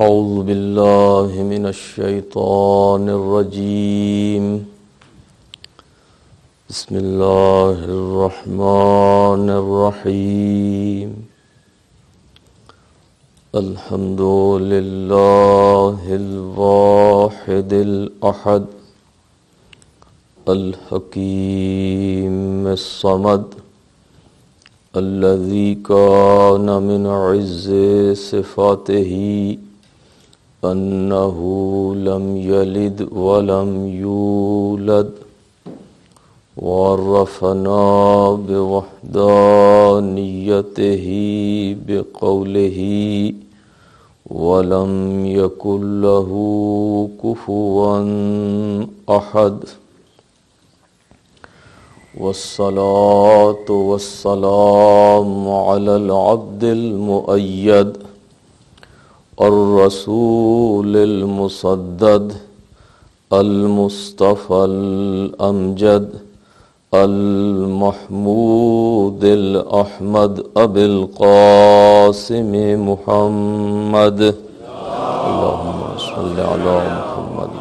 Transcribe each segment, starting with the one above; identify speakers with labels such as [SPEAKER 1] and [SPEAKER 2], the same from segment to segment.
[SPEAKER 1] أعوذ بالله من الشيطان الرجيم. بسم الله الرحمن الرحيم. الحمد لله الواحد الأحد الحكيم الصمد الذي كان من عز صفاته أنه لم يلد ولم يولد، وعرفنا بوحدانيته بقوله ولم يكن له كفوا أحد، والصلاة والسلام على العبد المؤيد الرسول المسدد المصطفى الأمجد المحمود الأحمد أبي القاسم محمد. اللهم صل على محمد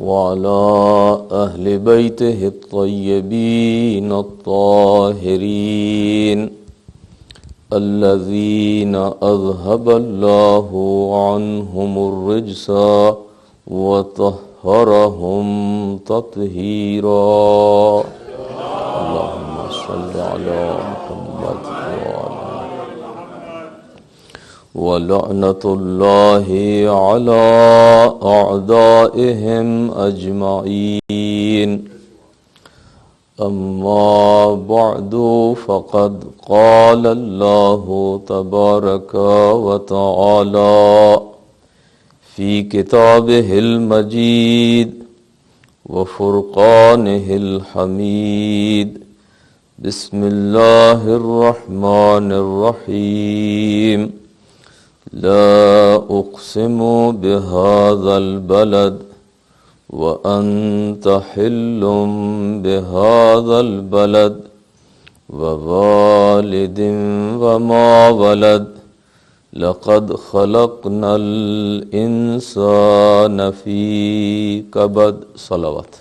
[SPEAKER 1] وعلى أهل بيته الطيبين الطاهرين الذين أذهب الله عنهم الرجس وطهرهم تطهيرا. اللهم صل على محمد ولعنة الله على أعدائهم أجمعين. أما بعد، فقد قال الله تبارك وتعالى في كتابه المجيد وفرقانه الحميد. بسم الله الرحمن الرحيم. لا أقسم بهذا البلد وأنت حل بهذا البلد ووالد وما ولد لقد خلقنا الإنسان في كبد. صلوات.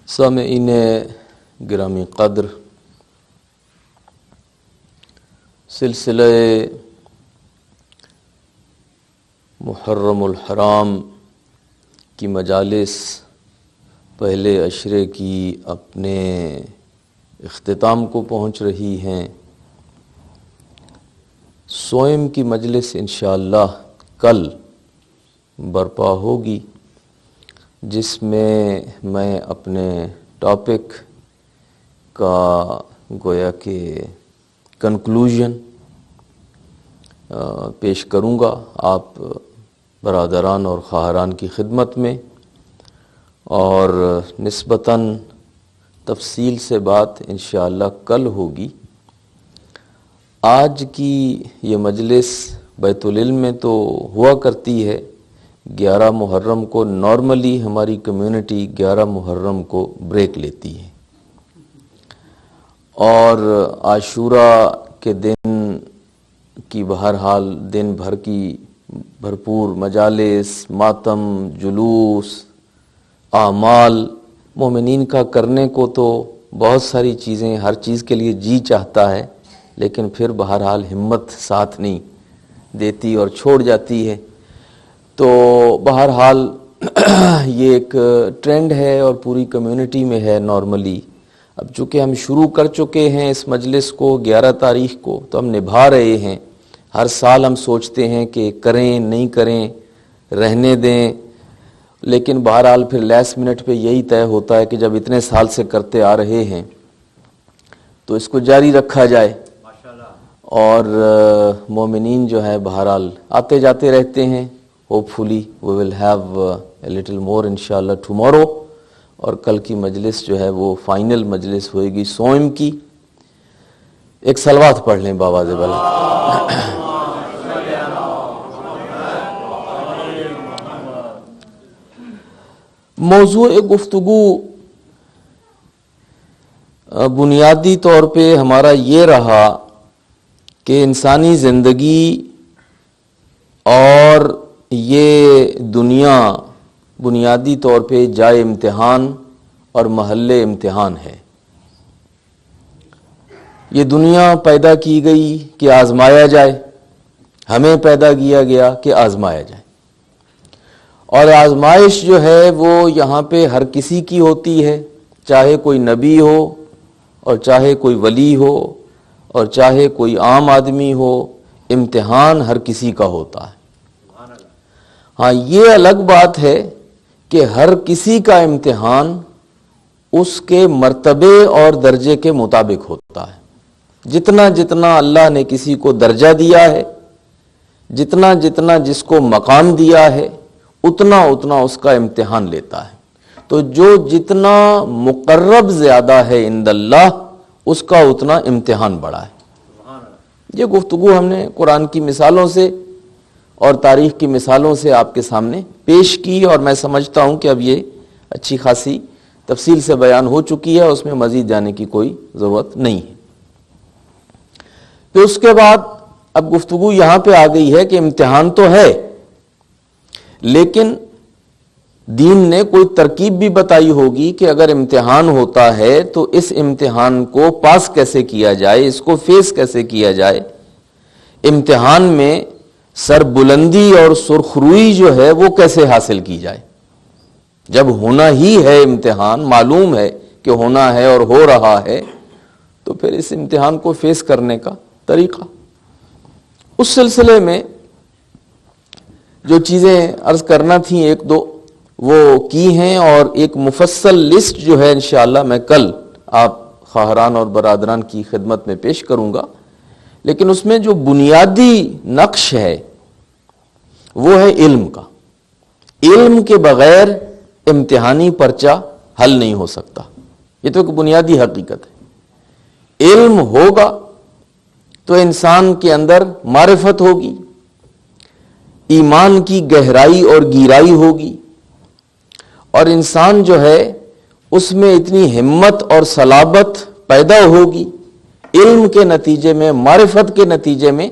[SPEAKER 1] سامعین گرامی قدر، سلسلہ محرم الحرام کی مجالس پہلے عشرے کی اپنے اختتام کو پہنچ رہی ہیں. سوئم کی مجلس انشاءاللہ کل برپا ہوگی، جس میں میں اپنے ٹاپک کا گویا کہ کنکلوژن پیش کروں گا آپ برادران اور خواہران کی خدمت میں، اور نسبتاً تفصیل سے بات انشاءاللہ کل ہوگی. آج کی یہ مجلس بیت العلم میں تو ہوا کرتی ہے 11 محرم کو. نارملی ہماری کمیونٹی 11 محرم کو بریک لیتی ہے، اور عاشوراء کے دن کی بہرحال دن بھر کی بھرپور مجالس، ماتم، جلوس، اعمال مومنین کا کرنے کو تو بہت ساری چیزیں، ہر چیز کے لیے جی چاہتا ہے، لیکن پھر بہرحال ہمت ساتھ نہیں دیتی اور چھوڑ جاتی ہے. تو بہرحال یہ ایک ٹرینڈ ہے اور پوری کمیونٹی میں ہے نارملی. اب چونکہ ہم شروع کر چکے ہیں اس مجلس کو 11 تاریخ کو، تو ہم نبھا رہے ہیں. ہر سال ہم سوچتے ہیں کہ کریں نہیں کریں، رہنے دیں، لیکن بہرحال پھر لیس منٹ پہ یہی طے ہوتا ہے کہ جب اتنے سال سے کرتے آ رہے ہیں تو اس کو جاری رکھا جائے. اور مومنین جو ہے بہرحال آتے جاتے رہتے ہیں. Hopefully we will have a little more انشاءاللہ ٹمورو. اور کل کی مجلس جو ہے وہ فائنل مجلس ہوئے گی سوئم کی. ایک صلوات پڑھ لیں باواز بلند. موضوع گفتگو بنیادی طور پہ ہمارا یہ رہا کہ انسانی زندگی اور یہ دنیا بنیادی طور پہ جائے امتحان اور محل امتحان ہے۔ یہ دنیا پیدا کی گئی کہ آزمایا جائے، ہمیں پیدا کیا گیا کہ آزمایا جائے، اور آزمائش جو ہے وہ یہاں پہ ہر کسی کی ہوتی ہے، چاہے کوئی نبی ہو اور چاہے کوئی ولی ہو اور چاہے کوئی عام آدمی ہو، امتحان ہر کسی کا ہوتا ہے۔ ہاں یہ الگ بات ہے کہ ہر کسی کا امتحان اس کے مرتبے اور درجے کے مطابق ہوتا ہے۔ جتنا جتنا اللہ نے کسی کو درجہ دیا ہے، جتنا جتنا جس کو مقام دیا ہے، اتنا اتنا اس کا امتحان لیتا ہے۔ تو جو جتنا مقرب زیادہ ہے عند اللہ، اس کا اتنا امتحان بڑا ہے۔ یہ گفتگو ہم نے قرآن کی مثالوں سے اور تاریخ کی مثالوں سے آپ کے سامنے پیش کی، اور میں سمجھتا ہوں کہ اب یہ اچھی خاصی تفصیل سے بیان ہو چکی ہے، اس میں مزید جانے کی کوئی ضرورت نہیں ہے۔ پھر اس کے بعد اب گفتگو یہاں پہ آ گئی ہے کہ امتحان تو ہے، لیکن دین نے کوئی ترکیب بھی بتائی ہوگی کہ اگر امتحان ہوتا ہے تو اس امتحان کو پاس کیسے کیا جائے، اس کو فیس کیسے کیا جائے، امتحان میں سر بلندی اور سرخروئی جو ہے وہ کیسے حاصل کی جائے۔ جب ہونا ہی ہے امتحان، معلوم ہے کہ ہونا ہے اور ہو رہا ہے، تو پھر اس امتحان کو فیس کرنے کا طریقہ، اس سلسلے میں جو چیزیں عرض کرنا تھیں ایک دو وہ کی ہیں، اور ایک مفصل لسٹ جو ہے انشاءاللہ میں کل آپ خواہران اور برادران کی خدمت میں پیش کروں گا، لیکن اس میں جو بنیادی نقش ہے وہ ہے علم کا۔ علم کے بغیر امتحانی پرچہ حل نہیں ہو سکتا، یہ تو ایک بنیادی حقیقت ہے۔ علم ہوگا تو انسان کے اندر معرفت ہوگی، ایمان کی گہرائی اور گیرائی ہوگی، اور انسان جو ہے اس میں اتنی ہمت اور صلابت پیدا ہوگی علم کے نتیجے میں، معرفت کے نتیجے میں،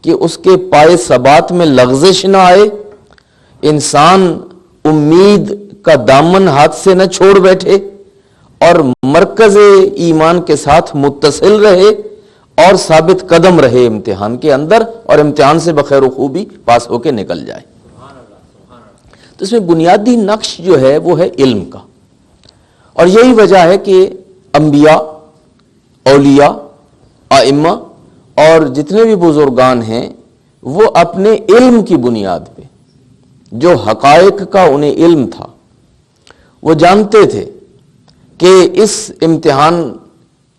[SPEAKER 1] کہ اس کے پائے ثبات میں لغزش نہ آئے، انسان امید کا دامن ہاتھ سے نہ چھوڑ بیٹھے، اور مرکز ایمان کے ساتھ متصل رہے اور ثابت قدم رہے امتحان کے اندر، اور امتحان سے بخیر و خوبی پاس ہو کے نکل جائے۔ تو اس میں بنیادی نقش جو ہے وہ ہے علم کا، اور یہی وجہ ہے کہ انبیاء، اولیاء، ائمہ اور جتنے بھی بزرگان ہیں وہ اپنے علم کی بنیاد پہ، جو حقائق کا انہیں علم تھا، وہ جانتے تھے کہ اس امتحان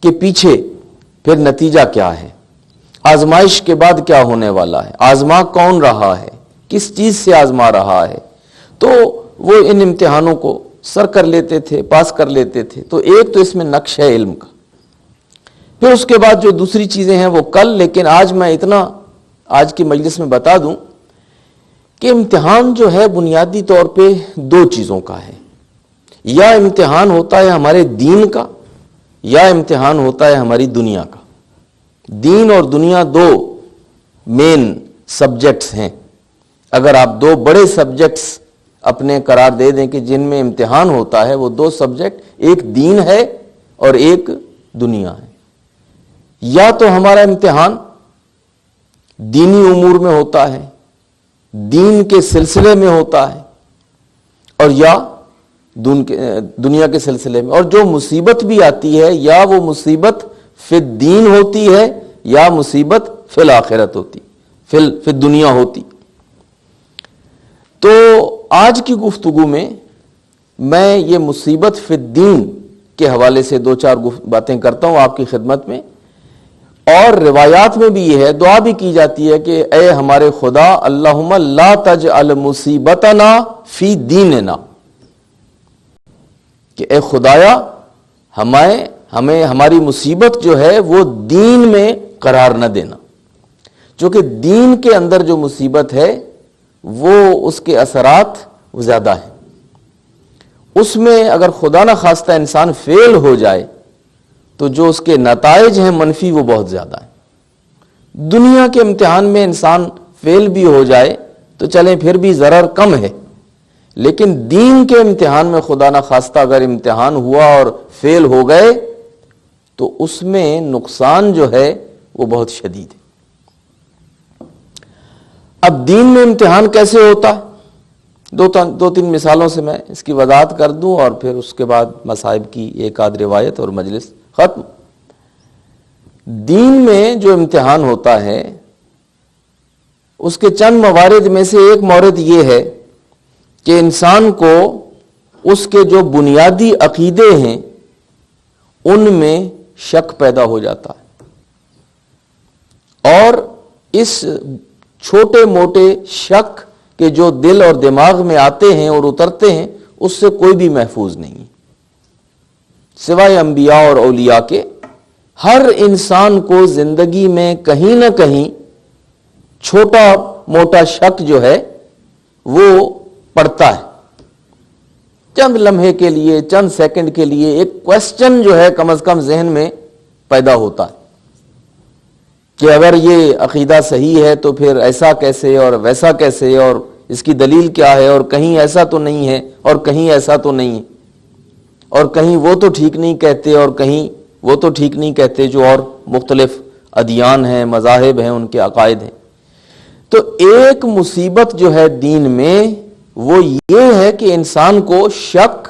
[SPEAKER 1] کے پیچھے پھر نتیجہ کیا ہے، آزمائش کے بعد کیا ہونے والا ہے، آزما کون رہا ہے، کس چیز سے آزما رہا ہے، تو وہ ان امتحانوں کو سر کر لیتے تھے، پاس کر لیتے تھے۔ تو ایک تو اس میں نقش ہے علم کا۔ پھر اس کے بعد جو دوسری چیزیں ہیں وہ کل، لیکن آج میں اتنا آج کی مجلس میں بتا دوں کہ امتحان جو ہے بنیادی طور پہ دو چیزوں کا ہے، یا امتحان ہوتا ہے ہمارے دین کا، یا امتحان ہوتا ہے ہماری دنیا کا۔ دین اور دنیا دو مین سبجیکٹس ہیں۔ اگر آپ دو بڑے سبجیکٹس اپنے قرار دے دیں کہ جن میں امتحان ہوتا ہے، وہ دو سبجیکٹ ایک دین ہے اور ایک دنیا ہے۔ یا تو ہمارا امتحان دینی امور میں ہوتا ہے، دین کے سلسلے میں ہوتا ہے، اور یا دنیا کے سلسلے میں، اور جو مصیبت بھی آتی ہے یا وہ مصیبت فی الدین ہوتی ہے یا مصیبت فی الآخرت ہوتی، فی الدنیا ہوتی۔ تو آج کی گفتگو میں یہ مصیبت فی الدین کے حوالے سے دو چار باتیں کرتا ہوں آپ کی خدمت میں، اور روایات میں بھی یہ ہے، دعا بھی کی جاتی ہے کہ اے ہمارے خدا اللہم لا تجعل مصیبتنا فی دیننا، کہ اے خدایا ہمیں ہماری مصیبت جو ہے وہ دین میں قرار نہ دینا، چونکہ دین کے اندر جو مصیبت ہے وہ اس کے اثرات زیادہ ہیں۔ اس میں اگر خدا نہ خواستہ انسان فیل ہو جائے تو جو اس کے نتائج ہیں منفی وہ بہت زیادہ ہیں۔ دنیا کے امتحان میں انسان فیل بھی ہو جائے تو چلیں پھر بھی ضرر کم ہے، لیکن دین کے امتحان میں خدا نہ خواستہ اگر امتحان ہوا اور فیل ہو گئے تو اس میں نقصان جو ہے وہ بہت شدید ہے۔ اب دین میں امتحان کیسے ہوتا ہے؟ دو تین مثالوں سے میں اس کی وضاحت کر دوں اور پھر اس کے بعد مصائب کی ایک آدھ روایت اور مجلس ختم۔ دین میں جو امتحان ہوتا ہے اس کے چند موارد میں سے ایک مورد یہ ہے کہ انسان کو اس کے جو بنیادی عقیدے ہیں ان میں شک پیدا ہو جاتا ہے، اور اس چھوٹے موٹے شک کہ جو دل اور دماغ میں آتے ہیں اور اترتے ہیں اس سے کوئی بھی محفوظ نہیں سوائے انبیاء اور اولیاء کے۔ ہر انسان کو زندگی میں کہیں نہ کہیں چھوٹا موٹا شک جو ہے وہ پڑتا ہے، چند لمحے کے لیے، چند سیکنڈ کے لیے ایک کوسچن جو ہے کم از کم ذہن میں پیدا ہوتا ہے کہ اگر یہ عقیدہ صحیح ہے تو پھر ایسا کیسے اور ویسا کیسے، اور اس کی دلیل کیا ہے، اور کہیں ایسا تو نہیں ہے اور کہیں ایسا تو نہیں ہے، اور کہیں وہ تو ٹھیک نہیں کہتے اور کہیں وہ تو ٹھیک نہیں کہتے، جو اور مختلف ادیان ہیں، مذاہب ہیں، ان کے عقائد ہیں۔ تو ایک مصیبت جو ہے دین میں وہ یہ ہے کہ انسان کو شک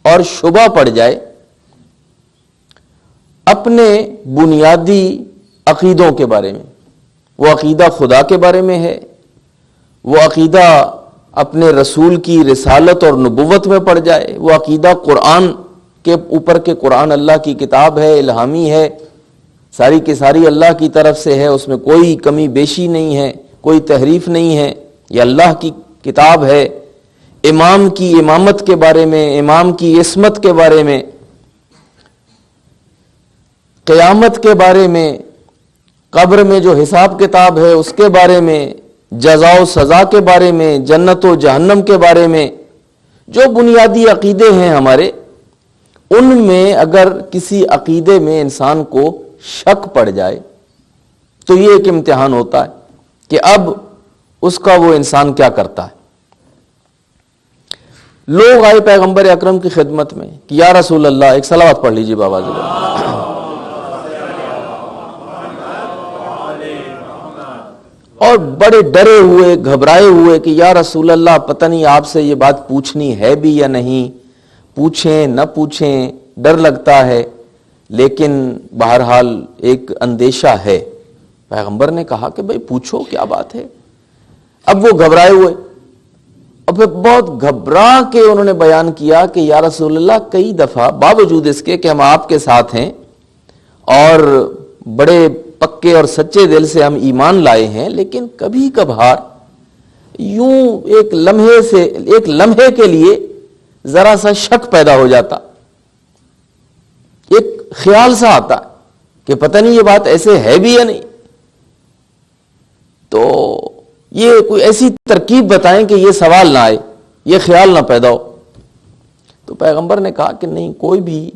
[SPEAKER 1] اور شبہ پڑ جائے اپنے بنیادی عقیدوں کے بارے میں۔ وہ عقیدہ خدا کے بارے میں ہے، وہ عقیدہ اپنے رسول کی رسالت اور نبوت میں پڑ جائے، وہ عقیدہ قرآن کے اوپر کہ قرآن اللہ کی کتاب ہے، الہامی ہے، ساری کی ساری اللہ کی طرف سے ہے، اس میں کوئی کمی بیشی نہیں ہے، کوئی تحریف نہیں ہے، یہ اللہ کی کتاب ہے۔ امام کی امامت کے بارے میں، امام کی عصمت کے بارے میں، قیامت کے بارے میں، قبر میں جو حساب کتاب ہے اس کے بارے میں، جزا و سزا کے بارے میں، جنت و جہنم کے بارے میں، جو بنیادی عقیدے ہیں ہمارے، ان میں اگر کسی عقیدے میں انسان کو شک پڑ جائے تو یہ ایک امتحان ہوتا ہے کہ اب اس کا وہ انسان کیا کرتا ہے۔ لوگ آئے پیغمبر اکرم کی خدمت میں کہ یا رسول اللہ، ایک صلوات پڑھ لیجیے بابا جی، اور بڑے ڈرے ہوئے، گھبرائے ہوئے کہ یا رسول اللہ پتہ نہیں آپ سے یہ بات پوچھنی ہے بھی یا نہیں، پوچھیں نہ پوچھیں، ڈر لگتا ہے، لیکن بہرحال ایک اندیشہ ہے۔ پیغمبر نے کہا کہ بھئی پوچھو، کیا بات ہے۔ اب وہ گھبرائے ہوئے، اور پھر بہت گھبرا کے انہوں نے بیان کیا کہ یا رسول اللہ، کئی دفعہ باوجود اس کے کہ ہم آپ کے ساتھ ہیں اور بڑے پکے اور سچے دل سے ہم ایمان لائے ہیں، لیکن کبھی کبھار یوں ایک لمحے کے لیے ذرا سا شک پیدا ہو جاتا، ایک خیال سا آتا کہ پتہ نہیں یہ بات ایسے ہے بھی یا نہیں، تو یہ کوئی ایسی ترکیب بتائیں کہ یہ سوال نہ آئے، یہ خیال نہ پیدا ہو۔ تو پیغمبر نے کہا کہ نہیں، کوئی بھی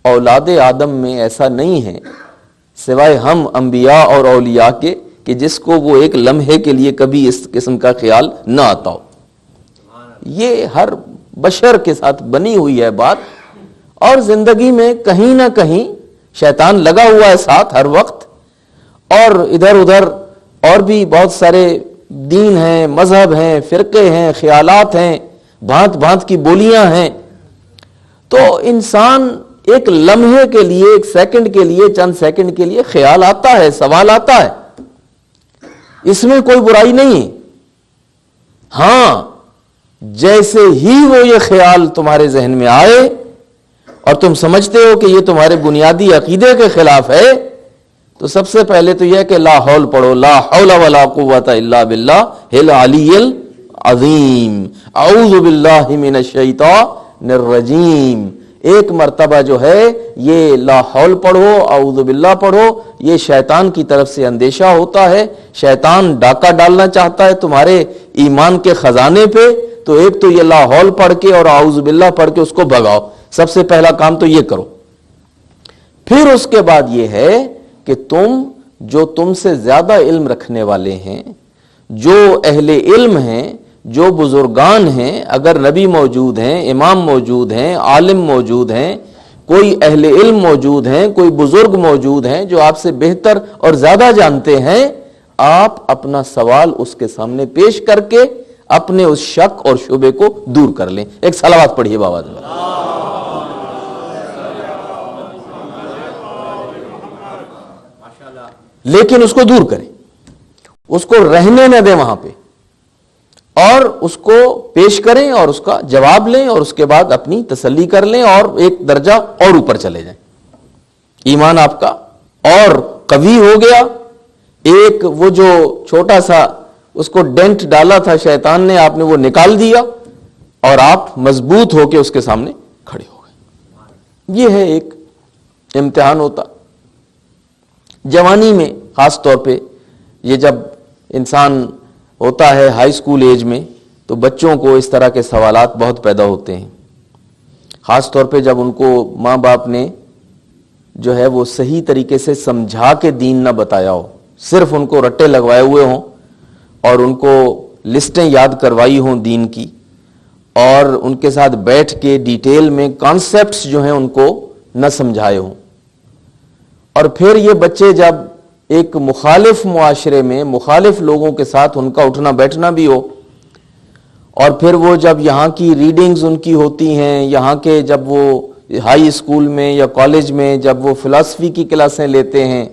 [SPEAKER 1] اولاد آدم میں ایسا نہیں ہے سوائے ہم انبیاء اور اولیاء کے کہ جس کو وہ ایک لمحے کے لیے کبھی اس قسم کا خیال نہ آتا ہو۔ یہ ہر بشر کے ساتھ بنی ہوئی ہے بات، اور زندگی میں کہیں نہ کہیں شیطان لگا ہوا ہے ساتھ ہر وقت، اور ادھر ادھر اور بھی بہت سارے دین ہیں، مذہب ہیں، فرقے ہیں، خیالات ہیں، بھانت بھانت کی بولیاں ہیں۔ تو انسان ایک لمحے کے لیے، ایک سیکنڈ کے لیے، چند سیکنڈ کے لیے خیال آتا ہے، سوال آتا ہے، اس میں کوئی برائی نہیں ہے۔ ہاں، جیسے ہی وہ یہ خیال تمہارے ذہن میں آئے اور تم سمجھتے ہو کہ یہ تمہارے بنیادی عقیدے کے خلاف ہے، تو سب سے پہلے تو یہ کہ لا حول پڑھو، لا حول ولا قوت الا باللہ العلی العظیم، اعوذ باللہ من الشیطان الرجیم۔ ایک مرتبہ جو ہے یہ لا حول پڑھو، اعوذ باللہ پڑھو، یہ شیطان کی طرف سے اندیشہ ہوتا ہے، شیطان ڈاکہ ڈالنا چاہتا ہے تمہارے ایمان کے خزانے پہ، تو ایک تو یہ لا حول پڑھ کے اور اعوذ باللہ پڑھ کے اس کو بھگاؤ، سب سے پہلا کام تو یہ کرو۔ پھر اس کے بعد یہ ہے کہ جو تم سے زیادہ علم رکھنے والے ہیں، جو اہل علم ہیں، جو بزرگان ہیں، اگر نبی موجود ہیں، امام موجود ہیں، عالم موجود ہیں، کوئی اہل علم موجود ہیں، کوئی بزرگ موجود ہیں جو آپ سے بہتر اور زیادہ جانتے ہیں، آپ اپنا سوال اس کے سامنے پیش کر کے اپنے اس شک اور شبے کو دور کر لیں۔ ایک صلوات پڑھیے بابا۔ لیکن اس کو دور کریں، اس کو رہنے نہ دیں وہاں پہ، اور اس کو پیش کریں اور اس کا جواب لیں، اور اس کے بعد اپنی تسلی کر لیں اور ایک درجہ اور اوپر چلے جائیں۔ ایمان آپ کا اور قوی ہو گیا۔ ایک وہ جو چھوٹا سا اس کو ڈینٹ ڈالا تھا شیطان نے، آپ نے وہ نکال دیا اور آپ مضبوط ہو کے اس کے سامنے کھڑے ہو گئے۔ یہ ہے ایک امتحان ہوتا جوانی میں، خاص طور پہ یہ جب انسان ہوتا ہے ہائی اسکول ایج میں، تو بچوں کو اس طرح کے سوالات بہت پیدا ہوتے ہیں، خاص طور پہ جب ان کو ماں باپ نے جو ہے وہ صحیح طریقے سے سمجھا کے دین نہ بتایا ہو، صرف ان کو رٹے لگوائے ہوئے ہوں اور ان کو لسٹیں یاد کروائی ہوں دین کی، اور ان کے ساتھ بیٹھ کے ڈیٹیل میں کانسیپٹس جو ہیں ان کو نہ سمجھائے ہوں۔ اور پھر یہ بچے جب ایک مخالف معاشرے میں مخالف لوگوں کے ساتھ ان کا اٹھنا بیٹھنا بھی ہو، اور پھر وہ جب یہاں کی ریڈنگز ان کی ہوتی ہیں، یہاں کے جب وہ ہائی اسکول میں یا کالج میں جب وہ فلسفی کی کلاسیں لیتے ہیں،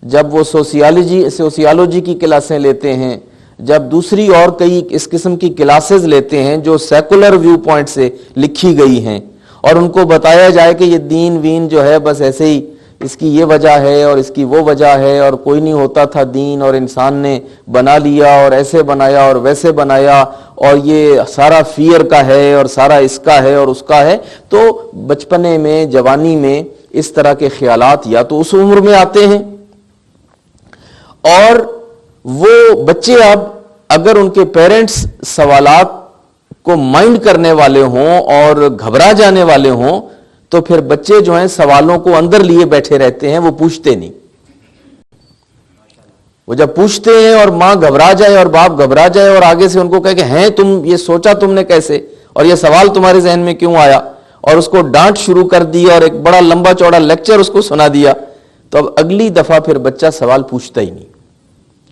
[SPEAKER 1] جب وہ سوسیالوجی کی کلاسیں لیتے ہیں، جب دوسری اور کئی اس قسم کی کلاسز لیتے ہیں جو سیکولر ویو پوائنٹ سے لکھی گئی ہیں، اور ان کو بتایا جائے کہ یہ دین وین جو ہے بس ایسے ہی، اس کی یہ وجہ ہے اور اس کی وہ وجہ ہے، اور کوئی نہیں ہوتا تھا دین اور انسان نے بنا لیا اور ایسے بنایا اور ویسے بنایا، اور یہ سارا فیئر کا ہے اور سارا اس کا ہے اور اس کا ہے، تو بچپنے میں جوانی میں اس طرح کے خیالات یا تو اس عمر میں آتے ہیں، اور وہ بچے اب اگر ان کے پیرنٹس سوالات کو مائنڈ کرنے والے ہوں اور گھبرا جانے والے ہوں، تو پھر بچے جو ہیں سوالوں کو اندر لیے بیٹھے رہتے ہیں، وہ پوچھتے نہیں۔ وہ جب پوچھتے ہیں اور ماں گھبرا جائے اور باپ گھبرا جائے اور آگے سے ان کو کہے کہ ہیں تم یہ سوچا تم نے کیسے، اور یہ سوال تمہارے ذہن میں کیوں آیا، اور اس کو ڈانٹ شروع کر دی اور ایک بڑا لمبا چوڑا لیکچر اس کو سنا دیا، تو اب اگلی دفعہ پھر بچہ سوال پوچھتا ہی نہیں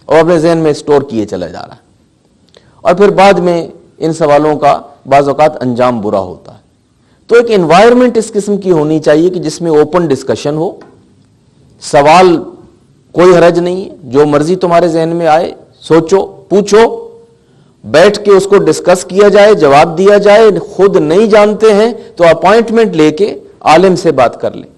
[SPEAKER 1] اور اپنے ذہن میں اسٹور کیے چلا جا رہا ہے، اور پھر بعد میں ان سوالوں کا بعض اوقات انجام برا ہوتا ہے۔ تو ایک انوائرمنٹ اس قسم کی ہونی چاہیے کہ جس میں اوپن ڈسکشن ہو، سوال کوئی حرج نہیں ہے، جو مرضی تمہارے ذہن میں آئے سوچو، پوچھو، بیٹھ کے اس کو ڈسکس کیا جائے، جواب دیا جائے۔ خود نہیں جانتے ہیں تو اپوائنٹمنٹ لے کے عالم سے بات کر لیں۔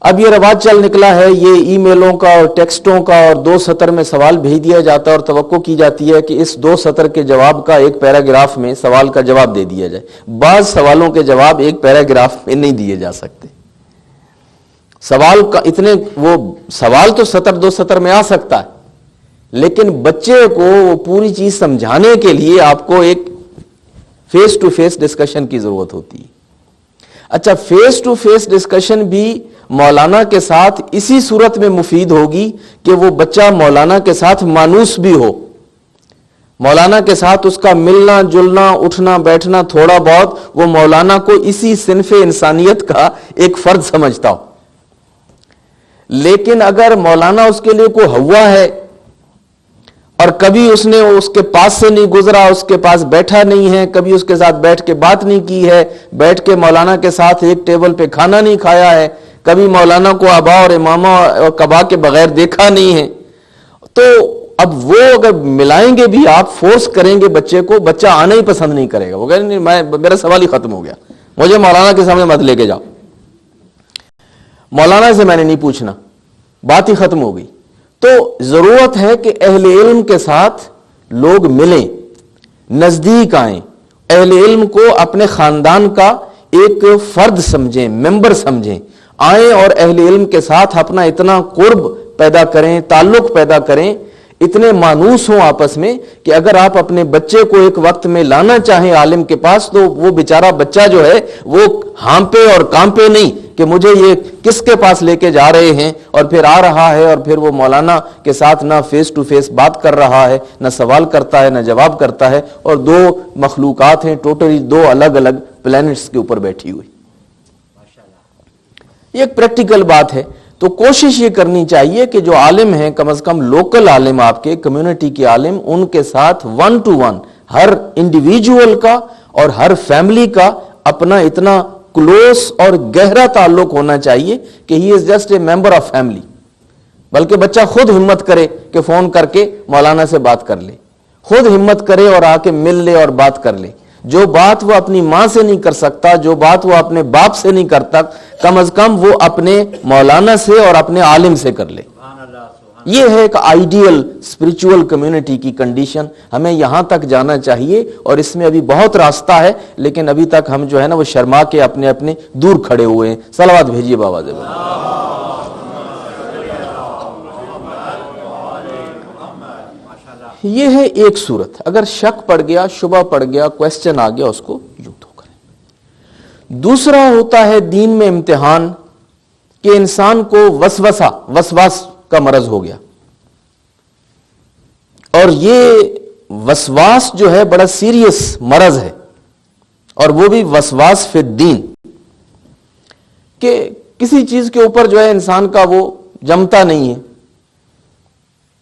[SPEAKER 1] اب یہ رواج چل نکلا ہے، یہ ای میلوں کا اور ٹیکسٹوں کا، اور 2 سطر میں سوال بھیج دیا جاتا ہے اور توقع کی جاتی ہے کہ اس 2 سطر کے جواب کا ایک پیراگراف میں سوال کا جواب دے دیا جائے۔ بعض سوالوں کے جواب ایک پیراگراف میں نہیں دیے جا سکتے۔ سوال کا وہ سوال تو 2 سطر میں آ سکتا ہے، لیکن بچے کو وہ پوری چیز سمجھانے کے لیے آپ کو ایک فیس ٹو فیس ڈسکشن کی ضرورت ہوتی ہے۔ اچھا، فیس ٹو فیس ڈسکشن بھی مولانا کے ساتھ اسی صورت میں مفید ہوگی کہ وہ بچہ مولانا کے ساتھ مانوس بھی ہو، مولانا کے ساتھ اس کا ملنا جلنا اٹھنا بیٹھنا تھوڑا بہت وہ مولانا کو اسی صنف انسانیت کا ایک فرد سمجھتا ہو۔ لیکن اگر مولانا اس کے لیے کوئی ہوا ہے اور کبھی اس نے اس کے پاس سے نہیں گزرا، اس کے پاس بیٹھا نہیں ہے، کبھی اس کے ساتھ بیٹھ کے بات نہیں کی ہے، بیٹھ کے مولانا کے ساتھ ایک ٹیبل پہ کھانا نہیں کھایا ہے، کبھی مولانا کو آبا اور امامہ اور قبا کے بغیر دیکھا نہیں ہے، تو اب وہ اگر ملائیں گے بھی، آپ فورس کریں گے بچے کو، بچہ آنا ہی پسند نہیں کرے گا، وہ کہے نہیں، میرا سوال ہی ختم ہو گیا، مجھے مولانا کے سامنے مت لے کے جاؤ، مولانا سے میں نے نہیں پوچھنا، بات ہی ختم ہو گئی۔ تو ضرورت ہے کہ اہل علم کے ساتھ لوگ ملیں، نزدیک آئیں، اہل علم کو اپنے خاندان کا ایک فرد سمجھیں، ممبر سمجھیں، آئیں اور اہل علم کے ساتھ اپنا اتنا قرب پیدا کریں، تعلق پیدا کریں، اتنے مانوس ہوں آپس میں کہ اگر آپ اپنے بچے کو ایک وقت میں لانا چاہیں عالم کے پاس، تو وہ بیچارہ بچہ جو ہے وہ ہانپے اور کانپے نہیں، کہ مجھے یہ کس کے پاس لے کے جا رہے ہیں، اور پھر آ رہا ہے اور پھر وہ مولانا کے ساتھ نہ فیس ٹو فیس بات کر رہا ہے، نہ سوال کرتا ہے، نہ جواب کرتا ہے، اور دو مخلوقات ہیں ٹوٹلی دو الگ الگ پلینٹس کے اوپر بیٹھی ہوئی۔ یہ ایک پریکٹیکل بات ہے۔ تو کوشش یہ کرنی چاہیے کہ جو عالم ہیں، کم از کم لوکل عالم، آپ کے کمیونٹی کے عالم، ان کے ساتھ 1 to 1 ہر انڈیویجول کا اور ہر فیملی کا اپنا اتنا کلوز اور گہرا تعلق ہونا چاہیے کہ he is just a member of family, بلکہ بچہ خود ہمت کرے کہ فون کر کے مولانا سے بات کر لے، خود ہمت کرے اور آ کے مل لے اور بات کر لے۔ جو بات وہ اپنی ماں سے نہیں کر سکتا، جو بات وہ اپنے باپ سے نہیں کرتا، کم از کم وہ اپنے مولانا سے اور اپنے عالم سے کر لے۔ یہ ہے ایک آئیڈیل اسپرچول کمیونٹی کی کنڈیشن۔ ہمیں یہاں تک جانا چاہیے، اور اس میں ابھی بہت راستہ ہے، لیکن ابھی تک ہم جو ہے نا وہ شرما کے اپنے اپنے دور کھڑے ہوئے ہیں۔ صلوات بھیجیے بابا زیب۔ یہ ہے ایک صورت۔ اگر شک پڑ گیا، شبہ پڑ گیا، کویسچن آ گیا، اس کو یوں تو کریں۔ دوسرا ہوتا ہے دین میں امتحان، کہ انسان کو وسواس کا مرض ہو گیا، اور یہ وسواس جو ہے بڑا سیریس مرض ہے، اور وہ بھی وسواس فی الدین، کہ کسی چیز کے اوپر جو ہے انسان کا وہ جمتا نہیں ہے،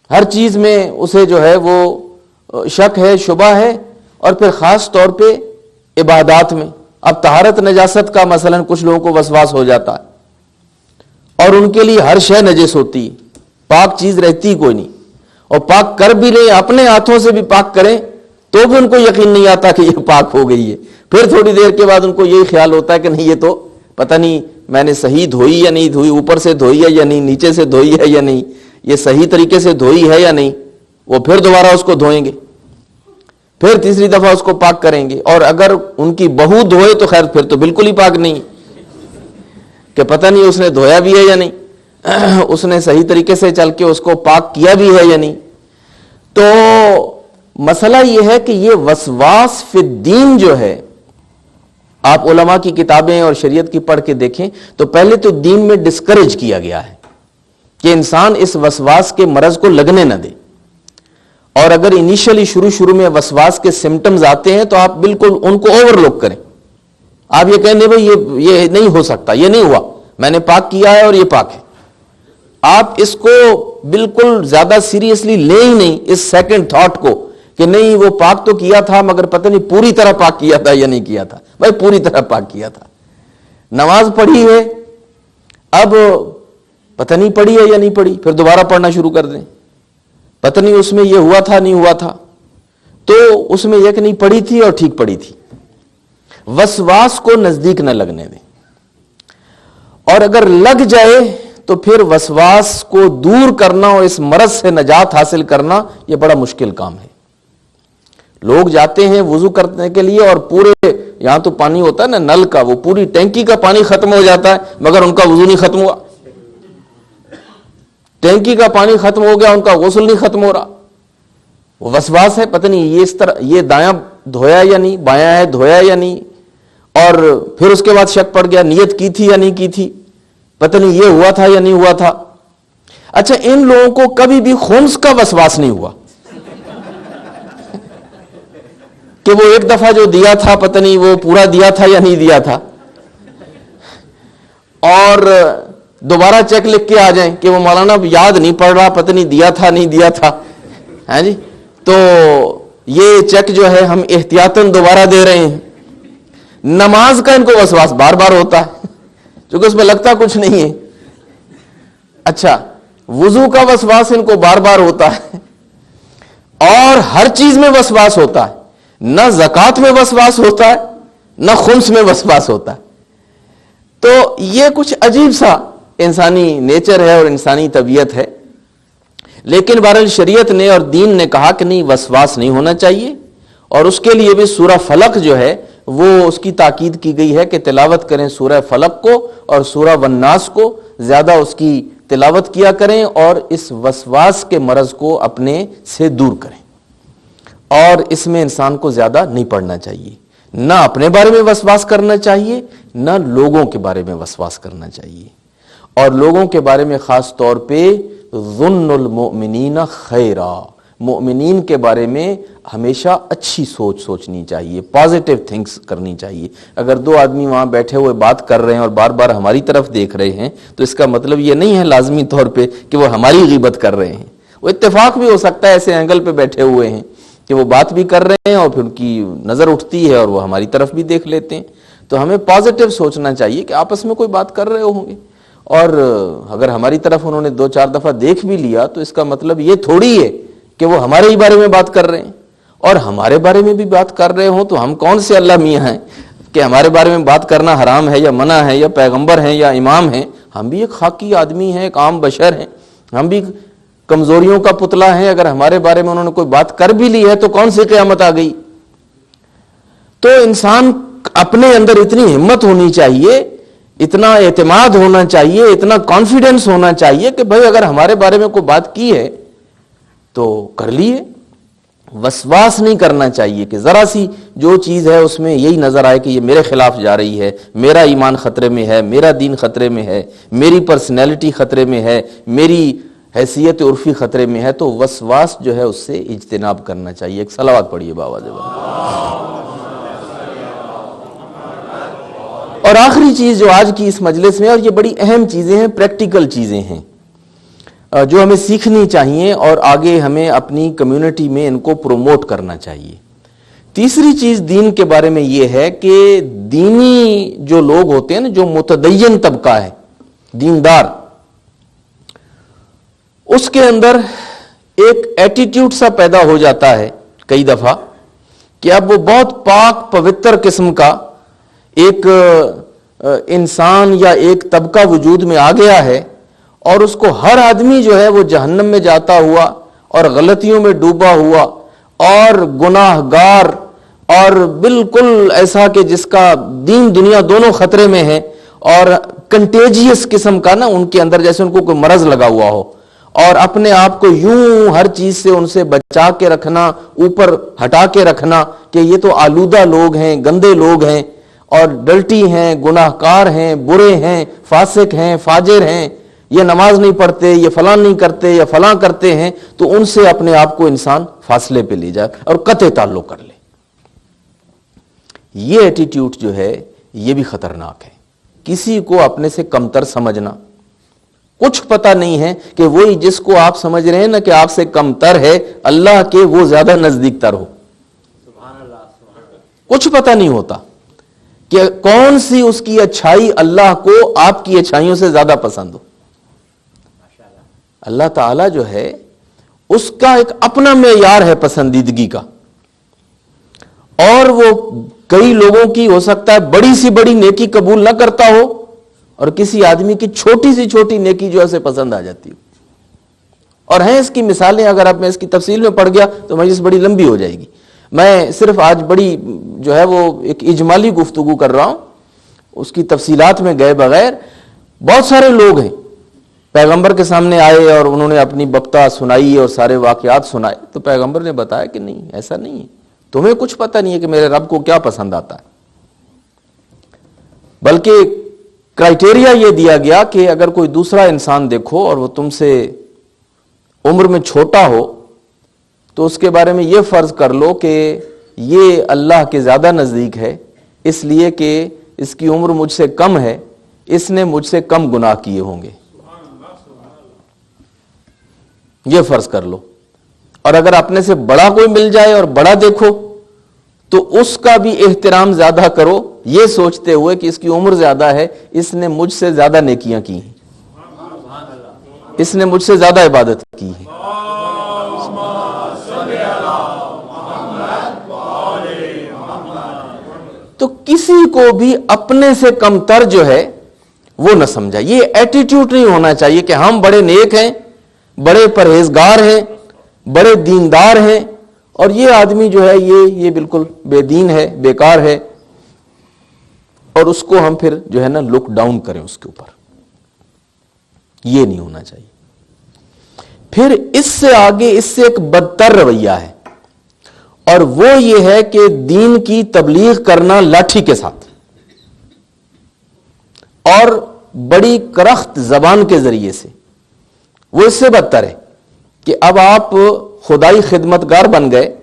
[SPEAKER 1] ہر چیز میں اسے جو ہے وہ شک ہے، شبہ ہے، اور پھر خاص طور پہ عبادات میں۔ اب طہارت نجاست کا مثلا کچھ لوگوں کو وسواس ہو جاتا ہے، اور ان کے لیے ہر شے نجس ہوتی ہے، پاک چیز رہتی کوئی نہیں، اور پاک کر بھی لیں، اپنے ہاتھوں سے بھی پاک کریں تو بھی ان کو یقین نہیں آتا کہ یہ پاک ہو گئی ہے۔ پھر تھوڑی دیر کے بعد ان کو یہی خیال ہوتا ہے کہ نہیں، یہ تو پتہ نہیں میں نے صحیح دھوئی یا نہیں دھوئی، اوپر سے دھوئی ہے یا نہیں، نیچے سے دھوئی ہے یا نہیں، یہ صحیح طریقے سے دھوئی ہے یا نہیں۔ وہ پھر دوبارہ اس کو دھوئیں گے، پھر تیسری دفعہ اس کو پاک کریں گے، اور اگر ان کی بہو دھوئے تو خیر پھر تو بالکل ہی پاک نہیں، کہ پتہ نہیں اس نے دھویا بھی ہے یا نہیں، اس نے صحیح طریقے سے چل کے اس کو پاک کیا بھی ہے یا نہیں۔ تو مسئلہ یہ ہے کہ یہ وسواس فی الدین جو ہے، آپ علماء کی کتابیں اور شریعت کی پڑھ کے دیکھیں تو پہلے تو دین میں ڈسکریج کیا گیا ہے کہ انسان اس وسواس کے مرض کو لگنے نہ دے، اور اگر انیشلی شروع میں وسواس کے سمٹمز آتے ہیں تو آپ بالکل ان کو اوور لک کریں۔ آپ یہ کہیں بھائی یہ نہیں ہو سکتا، یہ نہیں ہوا، میں نے پاک کیا ہے اور یہ پاک ہے۔ آپ اس کو بالکل زیادہ سیریسلی لیں ہی نہیں، اس سیکنڈ تھاٹ کو کہ نہیں وہ پاک تو کیا تھا مگر پتہ نہیں پوری طرح پاک کیا تھا یا نہیں کیا تھا۔ بھائی پوری طرح پاک کیا تھا، نماز پڑھی ہے، اب پتہ نہیں پڑھی ہے یا نہیں پڑھی، پھر دوبارہ پڑھنا شروع کر دیں، پتہ نہیں اس میں یہ ہوا تھا نہیں ہوا تھا، تو اس میں یہ کہ نہیں پڑھی تھی اور ٹھیک پڑھی تھی۔ وسواس کو نزدیک نہ لگنے دیں، اور اگر لگ جائے تو پھر وسواس کو دور کرنا اور اس مرض سے نجات حاصل کرنا یہ بڑا مشکل کام ہے۔ لوگ جاتے ہیں وضو کرنے کے لیے اور پورے یہاں تو پانی ہوتا ہے نا نل کا، وہ پوری ٹینکی کا پانی ختم ہو جاتا ہے مگر ان کا وضو نہیں ختم ہوا، ٹینکی کا پانی ختم ہو گیا ان کا غسل نہیں ختم ہو رہا۔ وہ وسواس ہے، پتہ نہیں یہ اس طرح یہ دایاں دھویا یا نہیں، بایاں ہے دھویا یا نہیں، اور پھر اس کے بعد شک پڑ گیا نیت کی تھی یا نہیں کی تھی، پتہ نہیں یہ ہوا تھا یا نہیں ہوا تھا۔ اچھا ان لوگوں کو کبھی بھی خمس کا وسواس نہیں ہوا کہ وہ ایک دفعہ جو دیا تھا پتہ نہیں وہ پورا دیا تھا یا نہیں دیا تھا، اور دوبارہ چیک لکھ کے آ جائیں کہ وہ مولانا یاد نہیں پڑ رہا، پتہ نہیں دیا تھا نہیں دیا تھا، ہاں جی، تو یہ چیک جو ہے ہم احتیاطاً دوبارہ دے رہے ہیں۔ نماز کا ان کو وسواس بار بار ہوتا ہے کیونکہ اس میں لگتا کچھ نہیں ہے۔ اچھا وضو کا وسواس ان کو بار بار ہوتا ہے، اور ہر چیز میں وسواس ہوتا ہے، نہ زکوٰۃ میں وسواس ہوتا ہے نہ خمس میں وسواس ہوتا ہے۔ تو یہ کچھ عجیب سا انسانی نیچر ہے اور انسانی طبیعت ہے، لیکن بہرحال شریعت نے اور دین نے کہا کہ نہیں وسواس نہیں ہونا چاہیے، اور اس کے لیے بھی سورہ فلق جو ہے وہ اس کی تاکید کی گئی ہے کہ تلاوت کریں سورہ فلق کو اور سورہ والناس کو، زیادہ اس کی تلاوت کیا کریں اور اس وسواس کے مرض کو اپنے سے دور کریں، اور اس میں انسان کو زیادہ نہیں پڑھنا چاہیے، نہ اپنے بارے میں وسواس کرنا چاہیے نہ لوگوں کے بارے میں وسواس کرنا چاہیے، اور لوگوں کے بارے میں خاص طور پہ ظن المؤمنین خیرا، مومنین کے بارے میں ہمیشہ اچھی سوچنی چاہیے، پازیٹیو تھنکس کرنی چاہیے۔ اگر دو آدمی وہاں بیٹھے ہوئے بات کر رہے ہیں اور بار بار ہماری طرف دیکھ رہے ہیں تو اس کا مطلب یہ نہیں ہے لازمی طور پہ کہ وہ ہماری غیبت کر رہے ہیں، وہ اتفاق بھی ہو سکتا ہے ایسے اینگل پہ بیٹھے ہوئے ہیں کہ وہ بات بھی کر رہے ہیں اور پھر ان کی نظر اٹھتی ہے اور وہ ہماری طرف بھی دیکھ لیتے ہیں۔ تو ہمیں پازیٹیو سوچنا چاہیے کہ آپس میں کوئی بات کر رہے ہوں گے، اور اگر ہماری طرف انہوں نے 2-4 دفعہ دیکھ بھی لیا تو اس کا مطلب یہ تھوڑی ہے کہ وہ ہمارے ہی بارے میں بات کر رہے ہیں، اور ہمارے بارے میں بھی بات کر رہے ہوں تو ہم کون سے اللہ میاں ہیں کہ ہمارے بارے میں بات کرنا حرام ہے یا منع ہے، یا پیغمبر ہیں یا امام ہیں؟ ہم بھی ایک خاکی آدمی ہیں، ایک عام بشر ہیں، ہم بھی کمزوریوں کا پتلا ہیں۔ اگر ہمارے بارے میں انہوں نے کوئی بات کر بھی لی ہے تو کون سی قیامت آ گئی؟ تو انسان اپنے اندر اتنی ہمت ہونی چاہیے، اتنا اعتماد ہونا چاہیے، اتنا کانفیڈنس ہونا چاہیے کہ بھائی اگر ہمارے بارے میں کوئی بات کی ہے تو کر لیے۔ وسواس نہیں کرنا چاہیے کہ ذرا سی جو چیز ہے اس میں یہی نظر آئے کہ یہ میرے خلاف جا رہی ہے، میرا ایمان خطرے میں ہے، میرا دین خطرے میں ہے، میری پرسنالٹی خطرے میں ہے، میری حیثیت عرفی خطرے میں ہے، تو وسواس جو ہے اس سے اجتناب کرنا چاہیے۔ ایک صلوات پڑھیے باواز بات۔ اور آخری چیز جو آج کی اس مجلس میں، اور یہ بڑی اہم چیزیں ہیں، پریکٹیکل چیزیں ہیں جو ہمیں سیکھنی چاہیے اور آگے ہمیں اپنی کمیونٹی میں ان کو پروموٹ کرنا چاہیے۔ تیسری چیز دین کے بارے میں یہ ہے کہ دینی جو لوگ ہوتے ہیں نا، جو متدین طبقہ ہے، دیندار، اس کے اندر ایک ایٹیٹیوڈ سا پیدا ہو جاتا ہے کئی دفعہ کہ اب وہ بہت پاک پوتر قسم کا ایک انسان یا ایک طبقہ وجود میں آ گیا ہے، اور اس کو ہر آدمی جو ہے وہ جہنم میں جاتا ہوا اور غلطیوں میں ڈوبا ہوا اور گناہ گار، اور بالکل ایسا کہ جس کا دین دنیا دونوں خطرے میں ہے، اور کنٹیجیس قسم کا نا ان کے اندر جیسے ان کو کوئی مرض لگا ہوا ہو، اور اپنے آپ کو یوں ہر چیز سے ان سے بچا کے رکھنا، اوپر ہٹا کے رکھنا کہ یہ تو آلودہ لوگ ہیں، گندے لوگ ہیں، اور ڈلٹی ہیں، گناہ کار ہیں، برے ہیں، فاسق ہیں، فاجر ہیں، یہ نماز نہیں پڑھتے، یہ فلاں نہیں کرتے، یا فلاں کرتے ہیں، تو ان سے اپنے آپ کو انسان فاصلے پہ لے جائے اور قطع تعلق کر لے۔ یہ ایٹیٹیوڈ جو ہے یہ بھی خطرناک ہے۔ کسی کو اپنے سے کمتر سمجھنا، کچھ پتہ نہیں ہے کہ وہی جس کو آپ سمجھ رہے ہیں نا کہ آپ سے کمتر ہے، اللہ کے وہ زیادہ نزدیک تر ہو۔ کچھ پتہ نہیں ہوتا کہ کون سی اس کی اچھائی اللہ کو آپ کی اچھائیوں سے زیادہ پسند ہو۔ اللہ تعالیٰ جو ہے اس کا ایک اپنا معیار ہے پسندیدگی کا، اور وہ کئی لوگوں کی ہو سکتا ہے بڑی سی بڑی نیکی قبول نہ کرتا ہو، اور کسی آدمی کی چھوٹی سی چھوٹی نیکی جو ہے اسے پسند آ جاتی ہو۔ اور ہیں اس کی مثالیں، اگر اب میں اس کی تفصیل میں پڑھ گیا تو مجلس بڑی لمبی ہو جائے گی۔ میں صرف آج بڑی جو ہے وہ ایک اجمالی گفتگو کر رہا ہوں، اس کی تفصیلات میں گئے بغیر۔ بہت سارے لوگ ہیں پیغمبر کے سامنے آئے اور انہوں نے اپنی بپتا سنائی اور سارے واقعات سنائے، تو پیغمبر نے بتایا کہ نہیں، ایسا نہیں ہے، تمہیں کچھ پتہ نہیں ہے کہ میرے رب کو کیا پسند آتا ہے، بلکہ کرائٹیریا یہ دیا گیا کہ اگر کوئی دوسرا انسان دیکھو اور وہ تم سے عمر میں چھوٹا ہو تو اس کے بارے میں یہ فرض کر لو کہ یہ اللہ کے زیادہ نزدیک ہے، اس لیے کہ اس کی عمر مجھ سے کم ہے، اس نے مجھ سے کم گناہ کیے ہوں گے، یہ فرض کر لو۔ اور اگر اپنے سے بڑا کوئی مل جائے اور بڑا دیکھو تو اس کا بھی احترام زیادہ کرو، یہ سوچتے ہوئے کہ اس کی عمر زیادہ ہے، اس نے مجھ سے زیادہ نیکیاں کی ہیں، اس نے مجھ سے زیادہ عبادت کی ہے۔ تو کسی کو بھی اپنے سے کمتر جو ہے وہ نہ سمجھا۔ یہ ایٹیٹیوڈ نہیں ہونا چاہیے کہ ہم بڑے نیک ہیں، بڑے پرہیزگار ہیں، بڑے دیندار ہیں، اور یہ آدمی جو ہے یہ بالکل بے دین ہے، بیکار ہے، اور اس کو ہم پھر جو ہے نا لک ڈاؤن کریں اس کے اوپر۔ یہ نہیں ہونا چاہیے۔ پھر اس سے آگے اس سے ایک بدتر رویہ ہے، اور وہ یہ ہے کہ دین کی تبلیغ کرنا لاٹھی کے ساتھ۔ اور بڑی کرخت زبان کے ذریعے سے، وہ اس سے بدتر ہے کہ اب آپ خدائی خدمتگار بن گئے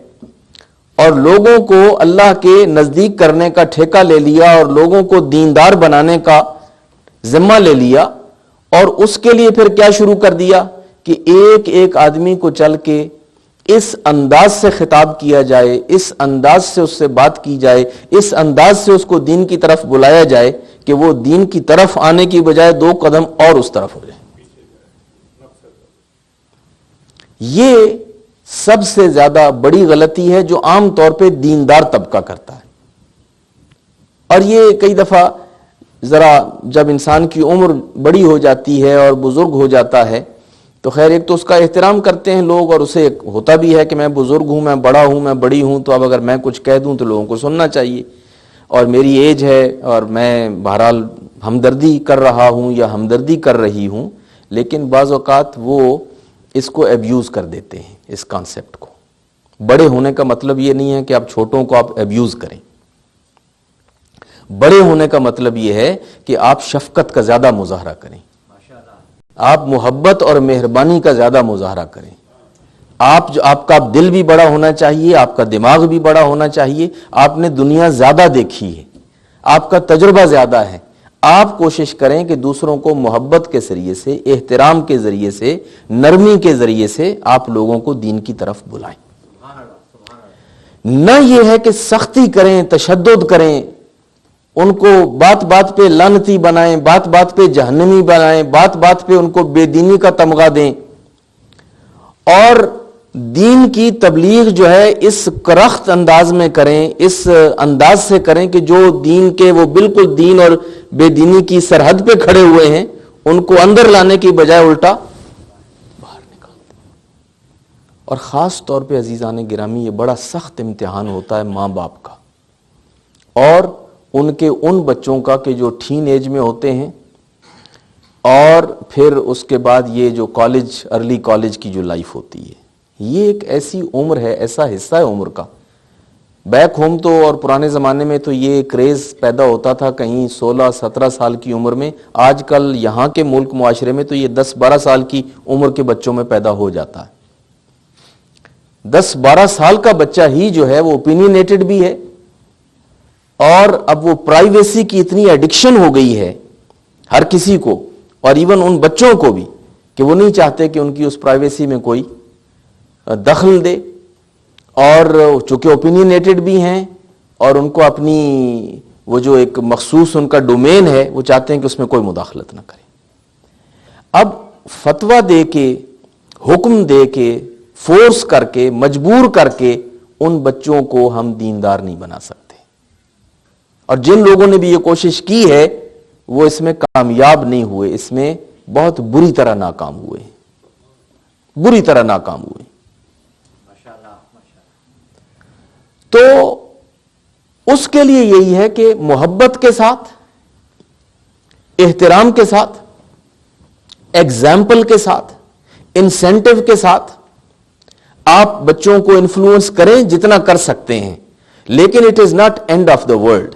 [SPEAKER 1] اور لوگوں کو اللہ کے نزدیک کرنے کا ٹھیکہ لے لیا اور لوگوں کو دیندار بنانے کا ذمہ لے لیا، اور اس کے لیے پھر کیا شروع کر دیا کہ ایک ایک آدمی کو چل کے اس انداز سے خطاب کیا جائے، اس انداز سے اس سے بات کی جائے، اس انداز سے اس کو دین کی طرف بلایا جائے کہ وہ دین کی طرف آنے کی بجائے 2 قدم اور اس طرف ہو جائے۔ یہ سب سے زیادہ بڑی غلطی ہے جو عام طور پہ دیندار طبقہ کرتا ہے۔ اور یہ کئی دفعہ ذرا جب انسان کی عمر بڑی ہو جاتی ہے اور بزرگ ہو جاتا ہے تو خیر ایک تو اس کا احترام کرتے ہیں لوگ، اور اسے ہوتا بھی ہے کہ میں بزرگ ہوں، میں بڑا ہوں، میں بڑی ہوں، تو اب اگر میں کچھ کہہ دوں تو لوگوں کو سننا چاہیے، اور میری ایج ہے اور میں بہرحال ہمدردی کر رہا ہوں یا ہمدردی کر رہی ہوں۔ لیکن بعض اوقات وہ اس کو ایبیوز کر دیتے ہیں، اس کانسیپٹ کو۔ بڑے ہونے کا مطلب یہ نہیں ہے کہ آپ چھوٹوں کو آپ ایبیوز کریں، بڑے ہونے کا مطلب یہ ہے کہ آپ شفقت کا زیادہ مظاہرہ کریں، آپ محبت اور مہربانی کا زیادہ مظاہرہ کریں، آپ کا دل بھی بڑا ہونا چاہیے، آپ کا دماغ بھی بڑا ہونا چاہیے، آپ نے دنیا زیادہ دیکھی ہے، آپ کا تجربہ زیادہ ہے۔ آپ کوشش کریں کہ دوسروں کو محبت کے ذریعے سے، احترام کے ذریعے سے، نرمی کے ذریعے سے آپ لوگوں کو دین کی طرف بلائیں۔ نہ یہ ہے کہ سختی کریں، تشدد کریں، ان کو بات بات پہ لعنتی بنائیں، بات بات پہ جہنمی بنائیں، بات بات پہ ان کو بے دینی کا تمغہ دیں، اور دین کی تبلیغ جو ہے اس کرخت انداز میں کریں، اس انداز سے کریں کہ جو دین کے وہ بالکل دین اور بے دینی کی سرحد پہ کھڑے ہوئے ہیں ان کو اندر لانے کی بجائے الٹا باہر نکال دیں۔ اور خاص طور پہ عزیزان گرامی یہ بڑا سخت امتحان ہوتا ہے ماں باپ کا اور ان بچوں کا کہ جو ٹین ایج میں ہوتے ہیں، اور پھر اس کے بعد یہ جو کالج، ارلی کالج کی جو لائف ہوتی ہے، یہ ایک ایسی عمر ہے، ایسا حصہ ہے عمر کا۔ بیک ہوم تو اور پرانے زمانے میں تو یہ کریز پیدا ہوتا تھا کہیں 16-17 سال کی عمر میں، آج کل یہاں کے ملک معاشرے میں تو یہ 10-12 سال کی عمر کے بچوں میں پیدا ہو جاتا ہے۔ 10-12 سال کا بچہ ہی جو ہے وہ اوپینینیٹڈ بھی ہے، اور اب وہ پرائیویسی کی اتنی ایڈکشن ہو گئی ہے ہر کسی کو، اور ایون ان بچوں کو بھی، کہ وہ نہیں چاہتے کہ ان کی اس پرائیویسی میں کوئی دخل دے، اور چونکہ اوپینینیٹڈ بھی ہیں اور ان کو اپنی وہ جو ایک مخصوص ان کا ڈومین ہے وہ چاہتے ہیں کہ اس میں کوئی مداخلت نہ کرے۔ اب فتویٰ دے کے، حکم دے کے، فورس کر کے، مجبور کر کے ان بچوں کو ہم دیندار نہیں بنا سکتے، اور جن لوگوں نے بھی یہ کوشش کی ہے وہ اس میں کامیاب نہیں ہوئے، اس میں بہت بری طرح ناکام ہوئے، بری طرح ناکام ہوئے۔ تو اس کے لیے یہی ہے کہ محبت کے ساتھ، احترام کے ساتھ، ایگزامپل کے ساتھ، انسینٹیو کے ساتھ آپ بچوں کو انفلوئنس کریں جتنا کر سکتے ہیں، لیکن it is not and of the world.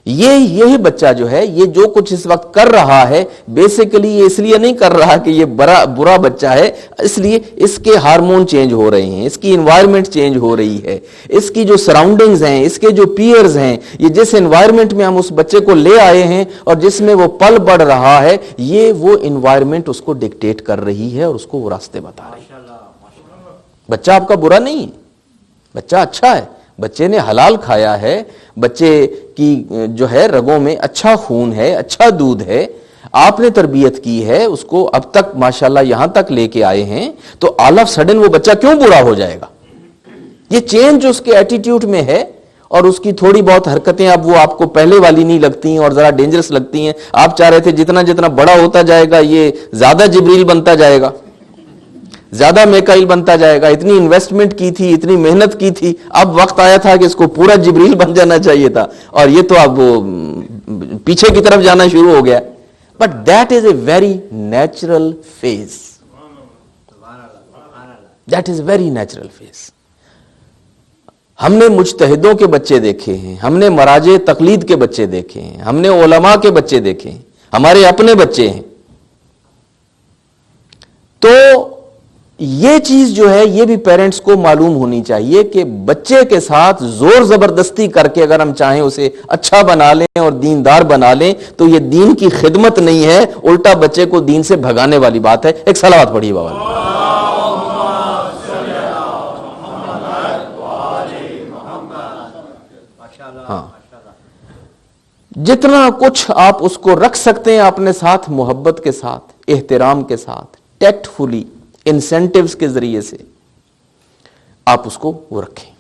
[SPEAKER 1] یہی بچہ جو ہے یہ جو کچھ اس وقت کر رہا ہے بیسیکلی یہ اس لیے نہیں کر رہا کہ یہ برا بچہ ہے، اس لیے اس کے ہارمون چینج ہو رہے ہیں، اس کی انوائرمنٹ چینج ہو رہی ہے، اس کی جو سراؤنڈنگز ہیں، اس کے جو پیئرز ہیں، یہ جس انوائرمنٹ میں ہم اس بچے کو لے آئے ہیں اور جس میں وہ پل بڑھ رہا ہے، یہ وہ انوائرمنٹ اس کو ڈکٹیٹ کر رہی ہے اور اس کو وہ راستے بتا رہی ہے۔ بچہ آپ کا برا نہیں ہے، بچہ اچھا ہے، بچے نے حلال کھایا ہے، بچے کی جو ہے رگوں میں اچھا خون ہے، اچھا دودھ ہے، آپ نے تربیت کی ہے اس کو، اب تک ماشاءاللہ یہاں تک لے کے آئے ہیں، تو آل آف سڈن وہ بچہ کیوں برا ہو جائے گا؟ یہ چینج جو اس کے ایٹیٹیوڈ میں ہے اور اس کی تھوڑی بہت حرکتیں اب وہ آپ کو پہلے والی نہیں لگتی ہیں اور ذرا ڈینجرس لگتی ہیں، آپ چاہ رہے تھے جتنا بڑا ہوتا جائے گا یہ زیادہ جبریل بنتا جائے گا، زیادہ میکائیل بنتا جائے گا، اتنی انویسٹمنٹ کی تھی، اتنی محنت کی تھی، اب وقت آیا تھا کہ اس کو پورا جبریل بن جانا چاہیے تھا، اور یہ تو اب پیچھے کی طرف جانا شروع ہو گیا۔ But that is a very natural phase, that is very natural phase. ہم نے مجتہدوں کے بچے دیکھے ہیں، ہم نے مراجع تقلید کے بچے دیکھے ہیں، ہم نے علماء کے بچے دیکھے ہیں، ہمارے اپنے بچے ہیں. تو یہ چیز جو ہے یہ بھی پیرنٹس کو معلوم ہونی چاہیے کہ بچے کے ساتھ زور زبردستی کر کے اگر ہم چاہیں اسے اچھا بنا لیں اور دیندار بنا لیں تو یہ دین کی خدمت نہیں ہے, الٹا بچے کو دین سے بھگانے والی بات ہے. ایک صلوات پڑھیے بابا. ہاں, جتنا کچھ آپ اس کو رکھ سکتے ہیں اپنے ساتھ, محبت کے ساتھ, احترام کے ساتھ, ٹیکٹ فلی, انسینٹیوز کے ذریعے سے آپ اس کو وہ رکھیں.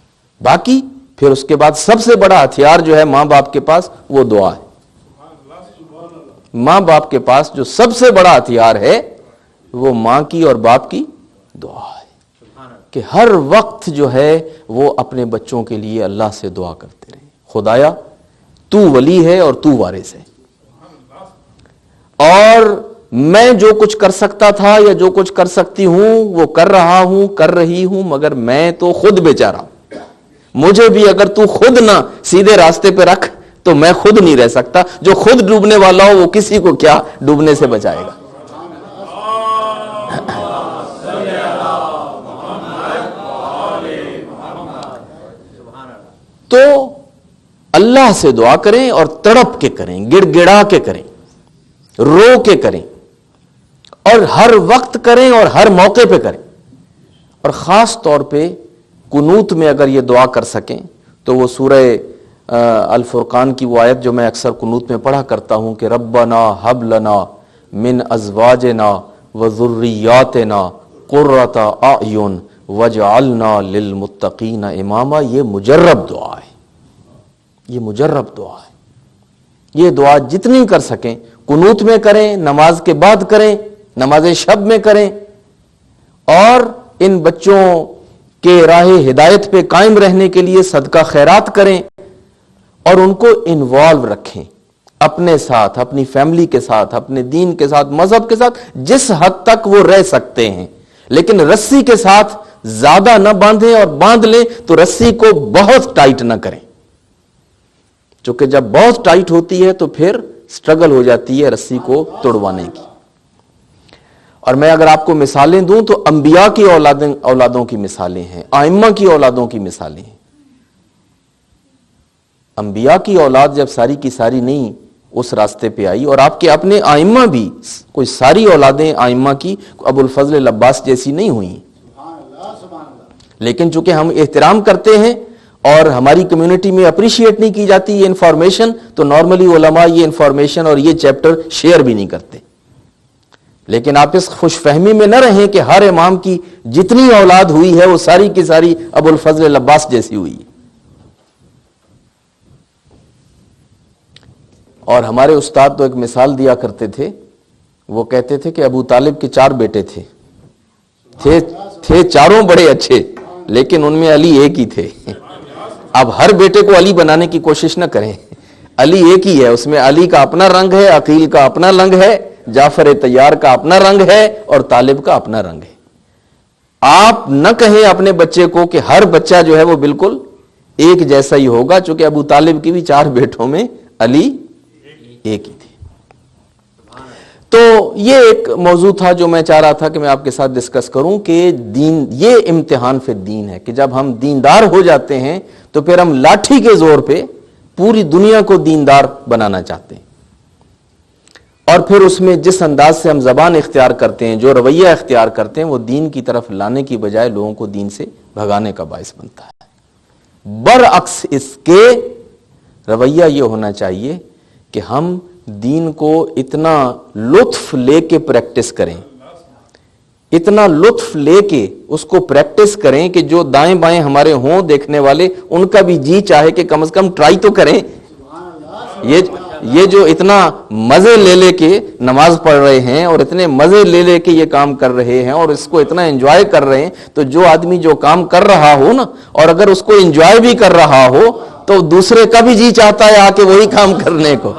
[SPEAKER 1] باقی پھر اس کے بعد سب سے بڑا ہتھیار جو ہے ماں باپ کے پاس وہ دعا ہے. ماں باپ کے پاس جو سب سے بڑا ہتھیار ہے وہ ماں کی اور باپ کی دعا ہے کہ ہر وقت جو ہے وہ اپنے بچوں کے لیے اللہ سے دعا کرتے رہیں, خدایا تو ولی ہے اور تو وارث ہے, اور میں جو کچھ کر سکتا تھا یا جو کچھ کر سکتی ہوں وہ کر رہا ہوں, کر رہی ہوں, مگر میں تو خود بیچارہ ہوں. مجھے بھی اگر تو خود نہ سیدھے راستے پہ رکھ تو میں خود نہیں رہ سکتا. جو خود ڈوبنے والا ہو وہ کسی کو کیا ڈوبنے سے بچائے گا. تو اللہ سے دعا کریں اور تڑپ کے کریں, گڑ گڑا کے کریں, رو کے کریں, اور ہر وقت کریں اور ہر موقع پہ کریں. اور خاص طور پہ قنوت میں اگر یہ دعا کر سکیں تو وہ سورہ الفرقان کی وہ آیت جو میں اکثر قنوت میں پڑھا کرتا ہوں کہ ربنا حب لنا من ازواجنا وذریاتنا قرۃ اعین وجعلنا للمتقین اماما, یہ مجرب دعا ہے. یہ مجرب دعا ہے. یہ دعا جتنی کر سکیں قنوت میں کریں, نماز کے بعد کریں, نماز شب میں کریں, اور ان بچوں کے راہ ہدایت پہ قائم رہنے کے لیے صدقہ خیرات کریں, اور ان کو انوالو رکھیں اپنے ساتھ, اپنی فیملی کے ساتھ, اپنے دین کے ساتھ, مذہب کے ساتھ, جس حد تک وہ رہ سکتے ہیں. لیکن رسی کے ساتھ زیادہ نہ باندھیں, اور باندھ لیں تو رسی کو بہت ٹائٹ نہ کریں, چونکہ جب بہت ٹائٹ ہوتی ہے تو پھر سٹرگل ہو جاتی ہے رسی کو توڑوانے کی. اور میں اگر آپ کو مثالیں دوں تو انبیاء کی اولادوں کی مثالیں ہیں, ائمہ کی اولادوں کی مثالیں ہیں. انبیاء کی اولاد جب ساری کی ساری نہیں اس راستے پہ آئی, اور آپ کے اپنے ائمہ بھی کوئی ساری اولادیں ائمہ کی ابو الفضل العباس جیسی نہیں ہوئیں, لیکن چونکہ ہم احترام کرتے ہیں اور ہماری کمیونٹی میں اپریشیٹ نہیں کی جاتی یہ انفارمیشن, تو نارملی علماء یہ انفارمیشن اور یہ چیپٹر شیئر بھی نہیں کرتے. لیکن آپ اس خوش فہمی میں نہ رہیں کہ ہر امام کی جتنی اولاد ہوئی ہے وہ ساری کی ساری ابو الفضل العباس جیسی ہوئی. اور ہمارے استاد تو ایک مثال دیا کرتے تھے, وہ کہتے تھے کہ ابو طالب کے 4 بیٹے تھے چاروں بڑے اچھے, لیکن ان میں علی ایک ہی تھے. اب ہر بیٹے کو علی بنانے کی کوشش نہ کریں, علی ایک ہی ہے, اس میں علی کا اپنا رنگ ہے, عقیل کا اپنا رنگ ہے, جعفر طیار کا اپنا رنگ ہے, اور طالب کا اپنا رنگ ہے. آپ نہ کہیں اپنے بچے کو کہ ہر بچہ جو ہے وہ بالکل ایک جیسا ہی ہوگا, چونکہ ابو طالب کی بھی 4 بیٹوں میں علی ایک ہی تھے. تو یہ ایک موضوع تھا جو میں چاہ رہا تھا کہ میں آپ کے ساتھ ڈسکس کروں کہ دین, یہ امتحان فی الدین ہے کہ جب ہم دیندار ہو جاتے ہیں تو پھر ہم لاٹھی کے زور پہ پوری دنیا کو دیندار بنانا چاہتے ہیں, اور پھر اس میں جس انداز سے ہم زبان اختیار کرتے ہیں, جو رویہ اختیار کرتے ہیں, وہ دین کی طرف لانے کی بجائے لوگوں کو دین سے بھگانے کا باعث بنتا ہے. برعکس اس کے رویہ یہ ہونا چاہیے کہ ہم دین کو اتنا لطف لے کے پریکٹس کریں, اتنا لطف لے کے اس کو پریکٹس کریں کہ جو دائیں بائیں ہمارے ہوں دیکھنے والے, ان کا بھی جی چاہے کہ کم از کم ٹرائی تو کریں. یہ جو اتنا مزے لے لے کے نماز پڑھ رہے ہیں اور اتنے مزے لے لے کے یہ کام کر رہے ہیں اور اس کو اتنا انجوائے کر رہے ہیں, تو جو آدمی جو کام کر رہا ہو نا, اور اگر اس کو انجوائے بھی کر رہا ہو, تو دوسرے کا بھی جی چاہتا ہے آ کے وہی کام کرنے کو.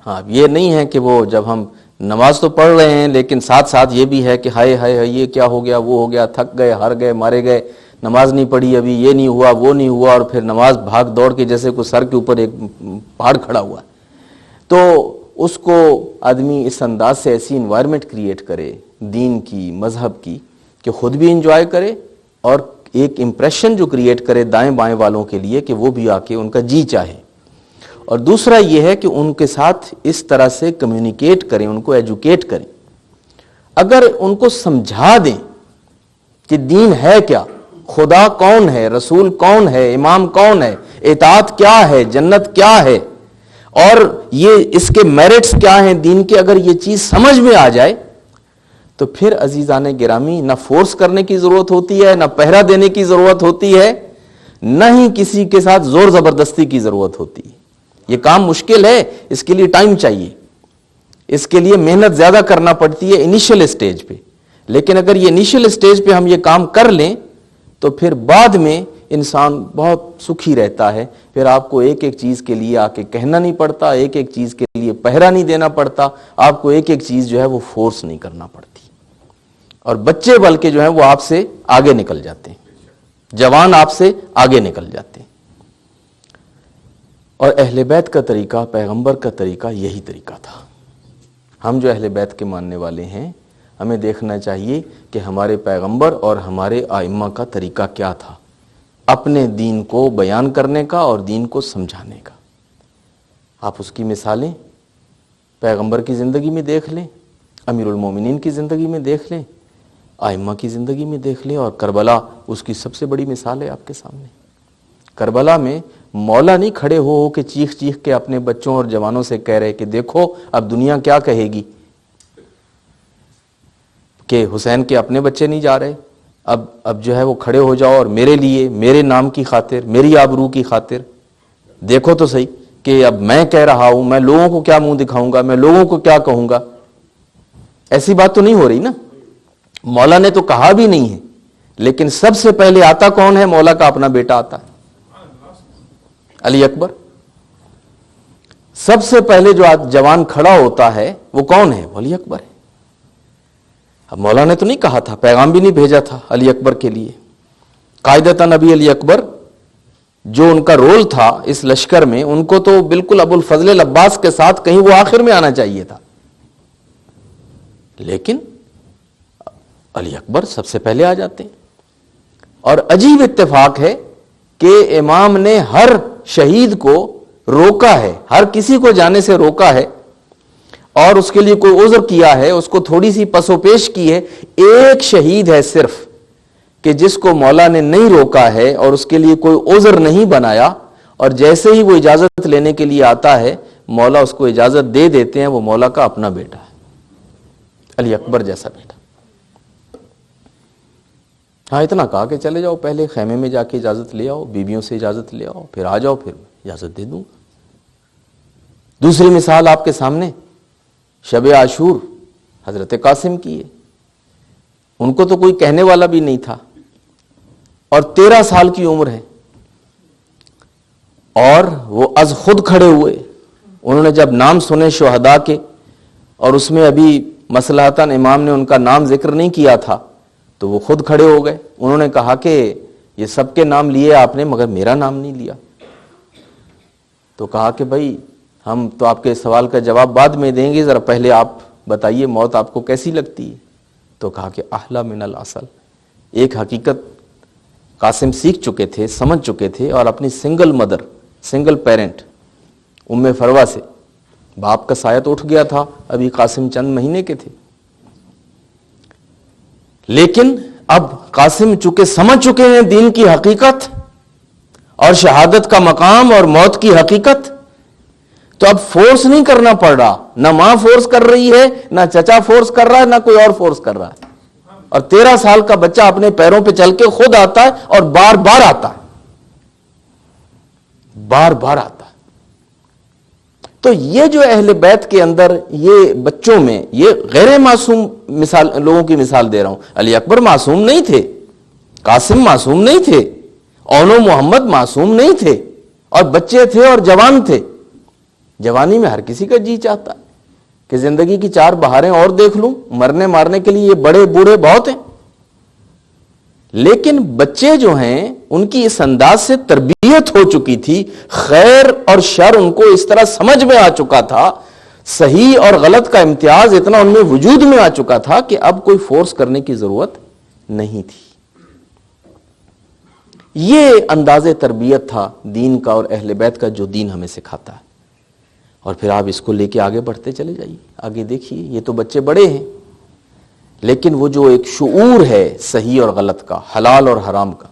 [SPEAKER 1] ہاں, یہ نہیں ہے کہ وہ جب ہم نماز تو پڑھ رہے ہیں لیکن ساتھ ساتھ یہ بھی ہے کہ ہائے ہائے یہ کیا ہو گیا, وہ ہو گیا, تھک گئے, ہار گئے, مارے گئے, نماز نہیں پڑھی ابھی، یہ نہیں ہوا وہ نہیں ہوا، اور پھر نماز بھاگ دوڑ کے جیسے کوئی سر کے اوپر ایک پہاڑ کھڑا ہوا ہے. تو اس کو آدمی اس انداز سے ایسی انوائرمنٹ کریٹ کرے دین کی، مذہب کی، کہ خود بھی انجوائے کرے اور ایک امپریشن جو کریٹ کرے دائیں بائیں والوں کے لیے کہ وہ بھی آ کے ان کا جی چاہے. اور دوسرا یہ ہے کہ ان کے ساتھ اس طرح سے کمیونیکیٹ کریں، ان کو ایجوکیٹ کریں. اگر ان کو سمجھا دیں کہ دین ہے کیا، خدا کون ہے، رسول کون ہے، امام کون ہے، اطاعت کیا ہے، جنت کیا ہے، اور یہ اس کے میرٹس کیا ہیں دین کے، اگر یہ چیز سمجھ میں آ جائے تو پھر عزیزان گرامی نہ فورس کرنے کی ضرورت ہوتی ہے، نہ پہرا دینے کی ضرورت ہوتی ہے، نہ ہی کسی کے ساتھ زور زبردستی کی ضرورت ہوتی ہے. یہ کام مشکل ہے، اس کے لیے ٹائم چاہیے، اس کے لیے محنت زیادہ کرنا پڑتی ہے انیشل اسٹیج پہ. لیکن اگر یہ انیشل اسٹیج پہ ہم یہ کام کر لیں تو پھر بعد میں انسان بہت سکھی رہتا ہے. پھر آپ کو ایک ایک چیز کے لیے آ کے کہنا نہیں پڑتا، ایک ایک چیز کے لیے پہرا نہیں دینا پڑتا، آپ کو ایک ایک چیز جو ہے وہ فورس نہیں کرنا پڑتی. اور بچے بلکہ جو ہیں وہ آپ سے آگے نکل جاتے ہیں، جوان آپ سے آگے نکل جاتے ہیں. اور اہل بیت کا طریقہ، پیغمبر کا طریقہ یہی طریقہ تھا. ہم جو اہل بیت کے ماننے والے ہیں، ہمیں دیکھنا چاہیے کہ ہمارے پیغمبر اور ہمارے ائمہ کا طریقہ کیا تھا اپنے دین کو بیان کرنے کا اور دین کو سمجھانے کا. آپ اس کی مثالیں پیغمبر کی زندگی میں دیکھ لیں، امیر المومنین کی زندگی میں دیکھ لیں، ائمہ کی زندگی میں دیکھ لیں، اور کربلا اس کی سب سے بڑی مثال ہے آپ کے سامنے. کربلا میں مولا نہیں کھڑے ہو کے چیخ چیخ کے اپنے بچوں اور جوانوں سے کہہ رہے کہ دیکھو اب دنیا کیا کہے گی کہ حسین کے اپنے بچے نہیں جا رہے، اب جو ہے وہ کھڑے ہو جاؤ اور میرے لیے، میرے نام کی خاطر، میری آبرو کی خاطر دیکھو تو صحیح کہ اب میں کہہ رہا ہوں، میں لوگوں کو کیا منہ دکھاؤں گا، میں لوگوں کو کیا کہوں گا. ایسی بات تو نہیں ہو رہی نا. مولا نے تو کہا بھی نہیں ہے، لیکن سب سے پہلے آتا کون ہے؟ مولا کا اپنا بیٹا آتا ہے، علی اکبر. سب سے پہلے جو جوان کھڑا ہوتا ہے وہ کون ہے؟ علی اکبر ہے. اب مولا نے تو نہیں کہا تھا، پیغام بھی نہیں بھیجا تھا علی اکبر کے لیے. قاعدتاً نبی علی اکبر جو ان کا رول تھا اس لشکر میں، ان کو تو بالکل ابو الفضل العباس کے ساتھ کہیں وہ آخر میں آنا چاہیے تھا، لیکن علی اکبر سب سے پہلے آ جاتے ہیں. اور عجیب اتفاق ہے کہ امام نے ہر شہید کو روکا ہے، ہر کسی کو جانے سے روکا ہے، اور اس کے لیے کوئی عذر کیا ہے، اس کو تھوڑی سی پس و پیش کی ہے. ایک شہید ہے صرف کہ جس کو مولا نے نہیں روکا ہے اور اس کے لیے کوئی عذر نہیں بنایا، اور جیسے ہی وہ اجازت لینے کے لیے آتا ہے مولا اس کو اجازت دے دیتے ہیں. وہ مولا کا اپنا بیٹا ہے، علی اکبر جیسا بیٹا. ہاں اتنا کہا کہ چلے جاؤ، پہلے خیمے میں جا کے اجازت لے آؤ، بیویوں سے اجازت لے آؤ، پھر آ جاؤ، پھر اجازت دے دوں گا. دوسری مثال آپ کے سامنے شب عاشور حضرت قاسم کی ہے. ان کو تو کوئی کہنے والا بھی نہیں تھا، اور 13 سال کی عمر ہے، اور وہ از خود کھڑے ہوئے. انہوں نے جب نام سنے شہداء کے، اور اس میں ابھی مصلحتاً امام نے ان کا نام ذکر نہیں کیا تھا، تو وہ خود کھڑے ہو گئے. انہوں نے کہا کہ یہ سب کے نام لیے آپ نے مگر میرا نام نہیں لیا. تو کہا کہ بھائی ہم تو آپ کے سوال کا جواب بعد میں دیں گے، ذرا پہلے آپ بتائیے موت آپ کو کیسی لگتی ہے. تو کہا کہ احلی من العسل. ایک حقیقت قاسم سیکھ چکے تھے، سمجھ چکے تھے، اور اپنی سنگل مدر، سنگل پیرنٹ ام فروا سے باپ کا سایہ تو اٹھ گیا تھا، ابھی قاسم چند مہینے کے تھے، لیکن اب قاسم چونکہ سمجھ چکے ہیں دین کی حقیقت اور شہادت کا مقام اور موت کی حقیقت، تو اب فورس نہیں کرنا پڑ رہا. نہ ماں فورس کر رہی ہے، نہ چچا فورس کر رہا ہے، نہ کوئی اور فورس کر رہا ہے. اور 13 سال کا بچہ اپنے پیروں پہ چل کے خود آتا ہے، اور بار بار آتا ہے، بار بار آتا ہے. تو یہ جو اہل بیت کے اندر، یہ بچوں میں، یہ غیر معصوم مثال، لوگوں کی مثال دے رہا ہوں. علی اکبر معصوم نہیں تھے، قاسم معصوم نہیں تھے، اون و محمد معصوم نہیں تھے، اور بچے تھے اور جوان تھے. جوانی میں ہر کسی کا جی چاہتا ہے کہ زندگی کی 4 بہاریں اور دیکھ لوں. مرنے مارنے کے لیے یہ بڑے بوڑھے بہت ہیں. لیکن بچے جو ہیں ان کی اس انداز سے تربیت ہو چکی تھی، خیر اور شر ان کو اس طرح سمجھ میں آ چکا تھا، صحیح اور غلط کا امتیاز اتنا ان میں وجود میں آ چکا تھا کہ اب کوئی فورس کرنے کی ضرورت نہیں تھی۔ یہ انداز تربیت تھا دین کا اور اہل بیت کا جو دین ہمیں سکھاتا ہے۔ اور پھر آپ اس کو لے کے آگے بڑھتے چلے جائیے، آگے دیکھیے، یہ تو بچے بڑے ہیں، لیکن وہ جو ایک شعور ہے صحیح اور غلط کا، حلال اور حرام کا،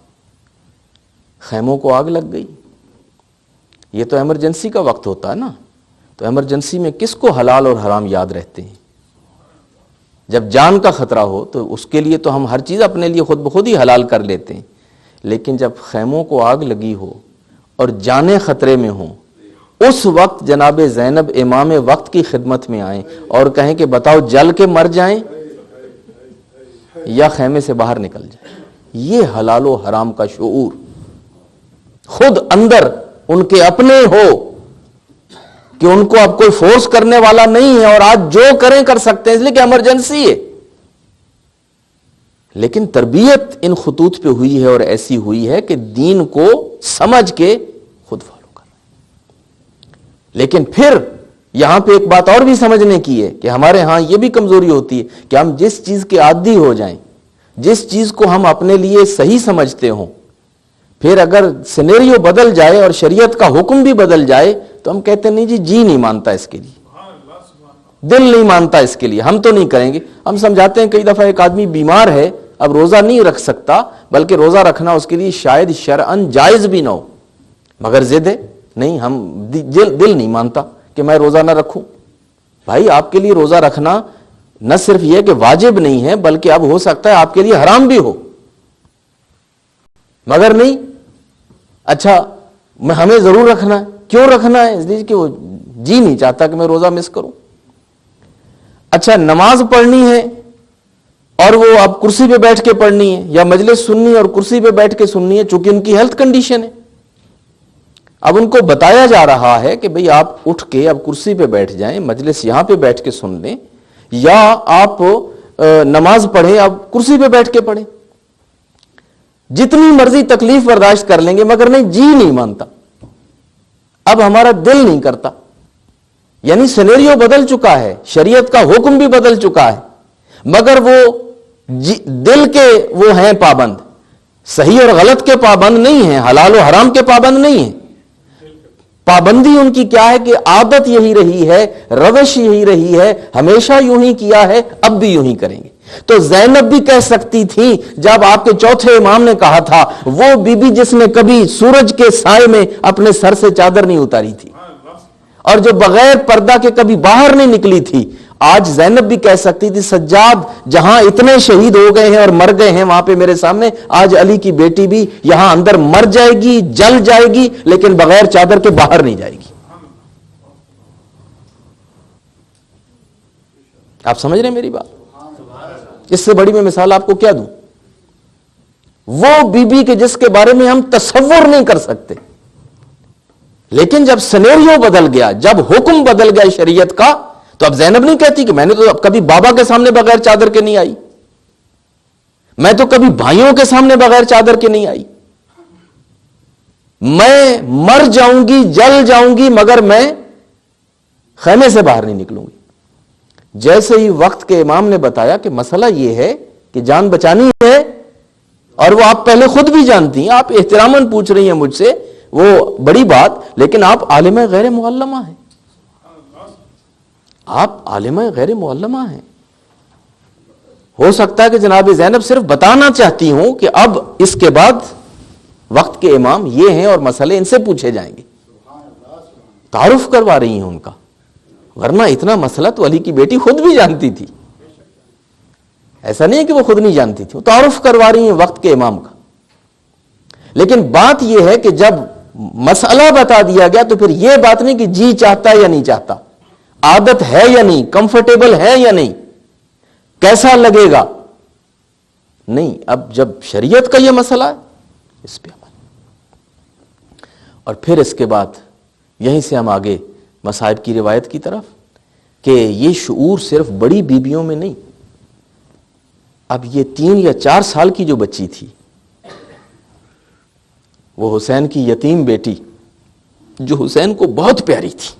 [SPEAKER 1] خیموں کو آگ لگ گئی۔ یہ تو ایمرجنسی کا وقت ہوتا ہے نا، تو ایمرجنسی میں کس کو حلال اور حرام یاد رہتے ہیں؟ جب جان کا خطرہ ہو تو اس کے لیے تو ہم ہر چیز اپنے لیے خود بخود ہی حلال کر لیتے ہیں، لیکن جب خیموں کو آگ لگی ہو اور جانیں خطرے میں ہوں، اس وقت جناب زینب امام وقت کی خدمت میں آئیں اور کہیں کہ بتاؤ جل کے مر جائیں یا خیمے سے باہر نکل جائیں۔ یہ حلال و حرام کا شعور خود اندر ان کے اپنے ہو کہ ان کو اب کوئی فورس کرنے والا نہیں ہے اور آج جو کریں کر سکتے ہیں اس لیے کہ ایمرجنسی ہے، لیکن تربیت ان خطوط پہ ہوئی ہے اور ایسی ہوئی ہے کہ دین کو سمجھ کے خود فالو کر رہے ہیں۔ لیکن پھر یہاں پہ ایک بات اور بھی سمجھنے کی ہے کہ ہمارے ہاں یہ بھی کمزوری ہوتی ہے کہ ہم جس چیز کے عادی ہو جائیں، جس چیز کو ہم اپنے لیے صحیح سمجھتے ہوں، پھر اگر سینیریو بدل جائے اور شریعت کا حکم بھی بدل جائے تو ہم کہتے ہیں نہیں جی نہیں مانتا اس کے لیے، دل نہیں مانتا اس کے لیے، ہم تو نہیں کریں گے۔ ہم سمجھاتے ہیں کئی دفعہ ایک آدمی بیمار ہے، اب روزہ نہیں رکھ سکتا، بلکہ روزہ رکھنا اس کے لیے شاید شرعاً جائز بھی نہ ہو، مگر ضد ہے، نہیں ہم دل نہیں مانتا کہ میں روزہ نہ رکھوں۔ بھائی آپ کے لیے روزہ رکھنا نہ صرف یہ کہ واجب نہیں ہے، بلکہ اب ہو سکتا ہے آپ کے لیے حرام بھی ہو، مگر نہیں، اچھا ہمیں ضرور رکھنا ہے۔ کیوں رکھنا ہے؟ اس لیے کہ وہ جی نہیں چاہتا کہ میں روزہ مس کروں۔ اچھا نماز پڑھنی ہے اور وہ اب کرسی پہ بیٹھ کے پڑھنی ہے، یا مجلس سننی اور کرسی پہ بیٹھ کے سننی ہے، چونکہ ان کی ہیلتھ کنڈیشن ہے۔ اب ان کو بتایا جا رہا ہے کہ بھئی آپ اٹھ کے اب کرسی پہ بیٹھ جائیں، مجلس یہاں پہ بیٹھ کے سن لیں، یا آپ نماز پڑھیں، اب کرسی پہ بیٹھ کے پڑھیں، جتنی مرضی تکلیف برداشت کر لیں گے، مگر نہیں جی نہیں مانتا، اب ہمارا دل نہیں کرتا۔ یعنی سینیریو بدل چکا ہے، شریعت کا حکم بھی بدل چکا ہے، مگر وہ دل کے وہ ہیں پابند، صحیح اور غلط کے پابند نہیں ہیں، حلال و حرام کے پابند نہیں ہیں۔ پابندی ان کی کیا ہے کہ عادت یہی رہی ہے، روش یہی رہی ہے، ہمیشہ یوں ہی کیا ہے، اب بھی یوں ہی کریں گے۔ تو زینب بھی کہہ سکتی تھی جب آپ کے چوتھے امام نے کہا تھا، وہ بی بی جس نے کبھی سورج کے سائے میں اپنے سر سے چادر نہیں اتاری تھی اور جو بغیر پردہ کے کبھی باہر نہیں نکلی تھی، آج زینب بھی کہہ سکتی تھی سجاد جہاں اتنے شہید ہو گئے ہیں اور مر گئے ہیں وہاں پہ میرے سامنے، آج علی کی بیٹی بھی یہاں اندر مر جائے گی، جل جائے گی، لیکن بغیر چادر کے باہر نہیں جائے گی۔ آپ سمجھ رہے ہیں میری بات؟ اس سے بڑی میں مثال آپ کو کیا دوں؟ وہ بی بی کے جس کے بارے میں ہم تصور نہیں کر سکتے، لیکن جب سینیریو بدل گیا، جب حکم بدل گیا شریعت کا، تو اب زینب نہیں کہتی کہ میں نے تو کبھی بابا کے سامنے بغیر چادر کے نہیں آئی، میں تو کبھی بھائیوں کے سامنے بغیر چادر کے نہیں آئی، میں مر جاؤں گی، جل جاؤں گی، مگر میں خیمے سے باہر نہیں نکلوں گی۔ جیسے ہی وقت کے امام نے بتایا کہ مسئلہ یہ ہے کہ جان بچانی ہے، اور وہ آپ پہلے خود بھی جانتی ہیں، آپ احتراماً پوچھ رہی ہیں مجھ سے، وہ بڑی بات، لیکن آپ عالمہ غیر معلمہ ہیں، آپ عالمہ غیر معلمہ ہیں۔ ہو سکتا ہے کہ جناب زینب صرف بتانا چاہتی ہوں کہ اب اس کے بعد وقت کے امام یہ ہیں اور مسئلے ان سے پوچھے جائیں گے، تعارف کروا رہی ہیں ان کا، ورنہ اتنا مسئلہ تو علی کی بیٹی خود بھی جانتی تھی، ایسا نہیں ہے کہ وہ خود نہیں جانتی تھی، وہ تعارف کروا رہی ہیں وقت کے امام کا۔ لیکن بات یہ ہے کہ جب مسئلہ بتا دیا گیا تو پھر یہ بات نہیں کہ جی چاہتا ہے یا نہیں چاہتا، عادت ہے یا نہیں، کمفرٹیبل ہے یا نہیں، کیسا لگے گا، نہیں، اب جب شریعت کا یہ مسئلہ ہے اس پہ عمل۔ اور پھر اس کے بعد یہیں سے ہم آگے مصائب کی روایت کی طرف، کہ یہ شعور صرف بڑی بیویوں میں نہیں، اب یہ 3 یا 4 سال کی جو بچی تھی وہ حسین کی یتیم بیٹی جو حسین کو بہت پیاری تھی.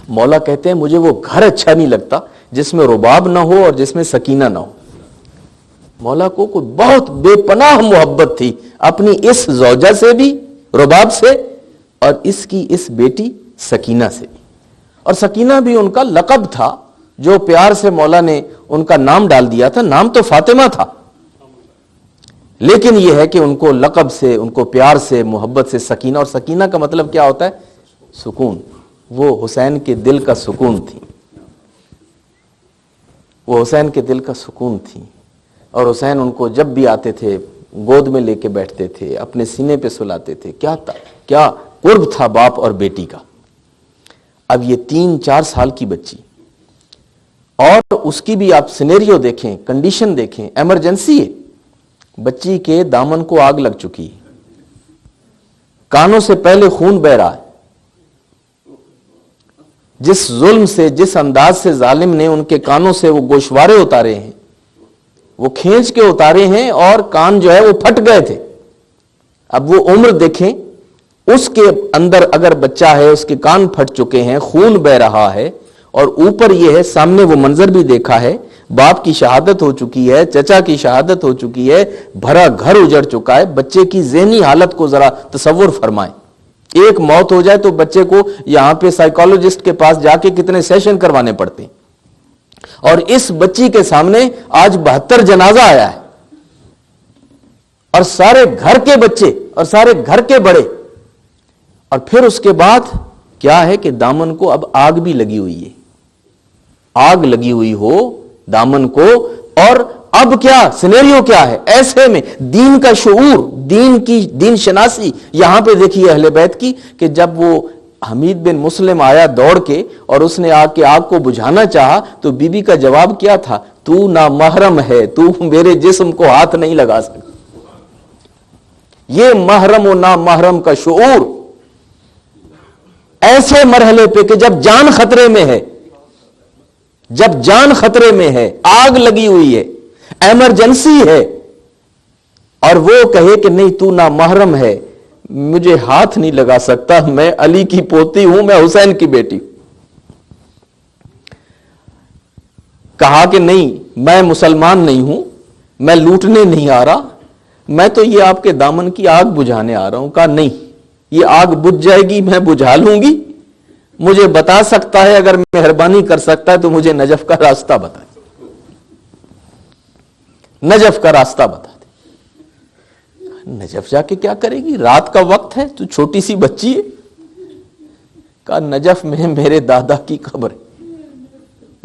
[SPEAKER 1] مولا کہتے ہیں مجھے وہ گھر اچھا نہیں لگتا جس میں رباب نہ ہو اور جس میں سکینہ نہ ہو. مولا کو کوئی بہت بے پناہ محبت تھی اپنی اس زوجہ سے بھی رباب سے اور اس کی اس بیٹی سکینہ سے بھی. اور سکینہ بھی ان کا لقب تھا جو پیار سے مولا نے ان کا نام ڈال دیا تھا. نام تو فاطمہ تھا لیکن یہ ہے کہ ان کو لقب سے ان کو پیار سے محبت سے سکینہ. اور سکینہ کا مطلب کیا ہوتا ہے؟ سکون. وہ حسین کے دل کا سکون تھی. وہ حسین کے دل کا سکون تھی. اور حسین ان کو جب بھی آتے تھے گود میں لے کے بیٹھتے تھے, اپنے سینے پہ سلاتے تھے. کیا قرب تھا باپ اور بیٹی کا. اب یہ 3-4 سال کی بچی اور اس کی بھی آپ سینیریو دیکھیں, کنڈیشن دیکھیں, ایمرجنسی ہے. بچی کے دامن کو آگ لگ چکی ہے, کانوں سے پہلے خون بہ رہا ہے. جس ظلم سے جس انداز سے ظالم نے ان کے کانوں سے وہ گوشوارے اتارے ہیں, وہ کھینچ کے اتارے ہیں اور کان جو ہے وہ پھٹ گئے تھے. اب وہ عمر دیکھیں, اس کے اندر اگر بچہ ہے اس کے کان پھٹ چکے ہیں, خون بہ رہا ہے, اور اوپر یہ ہے سامنے وہ منظر بھی دیکھا ہے, باپ کی شہادت ہو چکی ہے, چچا کی شہادت ہو چکی ہے, بھرا گھر اجڑ چکا ہے. بچے کی ذہنی حالت کو ذرا تصور فرمائیں. ایک موت ہو جائے تو بچے کو یہاں پہ سائیکالوجسٹ کے پاس جا کے کتنے سیشن کروانے پڑتے ہیں, اور اس بچی کے سامنے آج 72 جنازہ آیا ہے, اور سارے گھر کے بچے اور سارے گھر کے بڑے. اور پھر اس کے بعد کیا ہے کہ دامن کو اب آگ بھی لگی ہوئی ہے, آگ لگی ہوئی ہو دامن کو. اور اب کیا سینیریو کیا ہے ایسے میں؟ دین کا شعور, دین شناسی یہاں پہ دیکھیے اہل بیت کی, کہ جب وہ حمید بن مسلم آیا دوڑ کے اور اس نے آگ کو بجھانا چاہا تو بی بی کا جواب کیا تھا؟ تو نامحرم ہے, تو میرے جسم کو ہاتھ نہیں لگا سکتا. یہ محرم و نامحرم کا شعور ایسے مرحلے پہ کہ جب جان خطرے میں ہے, جب جان خطرے میں ہے, آگ لگی ہوئی ہے, ایمرجنسی ہے, اور وہ کہے کہ نہیں تو نامحرم ہے, مجھے ہاتھ نہیں لگا سکتا, میں علی کی پوتی ہوں, میں حسین کی بیٹی ہوں. کہا کہ نہیں میں مسلمان نہیں ہوں, میں لوٹنے نہیں آ رہا, میں تو یہ آپ کے دامن کی آگ بجھانے آ رہا ہوں. کہا نہیں, یہ آگ بجھ جائے گی, میں بجھا لوں گی. مجھے بتا سکتا ہے, اگر مہربانی کر سکتا ہے تو مجھے نجف کا راستہ بتا دے, نجف کا راستہ بتا دے. نجف جا کے کیا کرے گی؟ رات کا وقت ہے, تو چھوٹی سی بچی ہے. کہا نجف میں میرے دادا کی قبر ہے,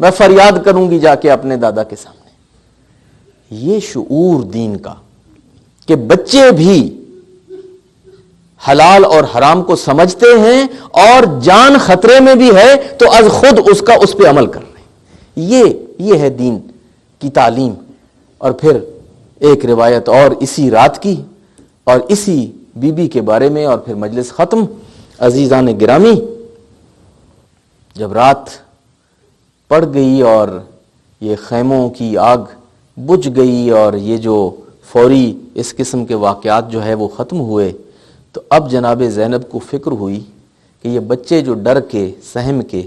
[SPEAKER 1] میں فریاد کروں گی جا کے اپنے دادا کے سامنے. یہ شعور دین کا کہ بچے بھی حلال اور حرام کو سمجھتے ہیں اور جان خطرے میں بھی ہے تو از خود اس پہ عمل کر رہے ہیں. یہ ہے دین کی تعلیم. اور پھر ایک روایت اور اسی رات کی اور اسی بی بی کے بارے میں, اور پھر مجلس ختم. عزیزان گرامی, جب رات پڑ گئی اور یہ خیموں کی آگ بجھ گئی اور یہ جو فوری اس قسم کے واقعات جو ہے وہ ختم ہوئے, تو اب جناب زینب کو فکر ہوئی کہ یہ بچے جو ڈر کے سہم کے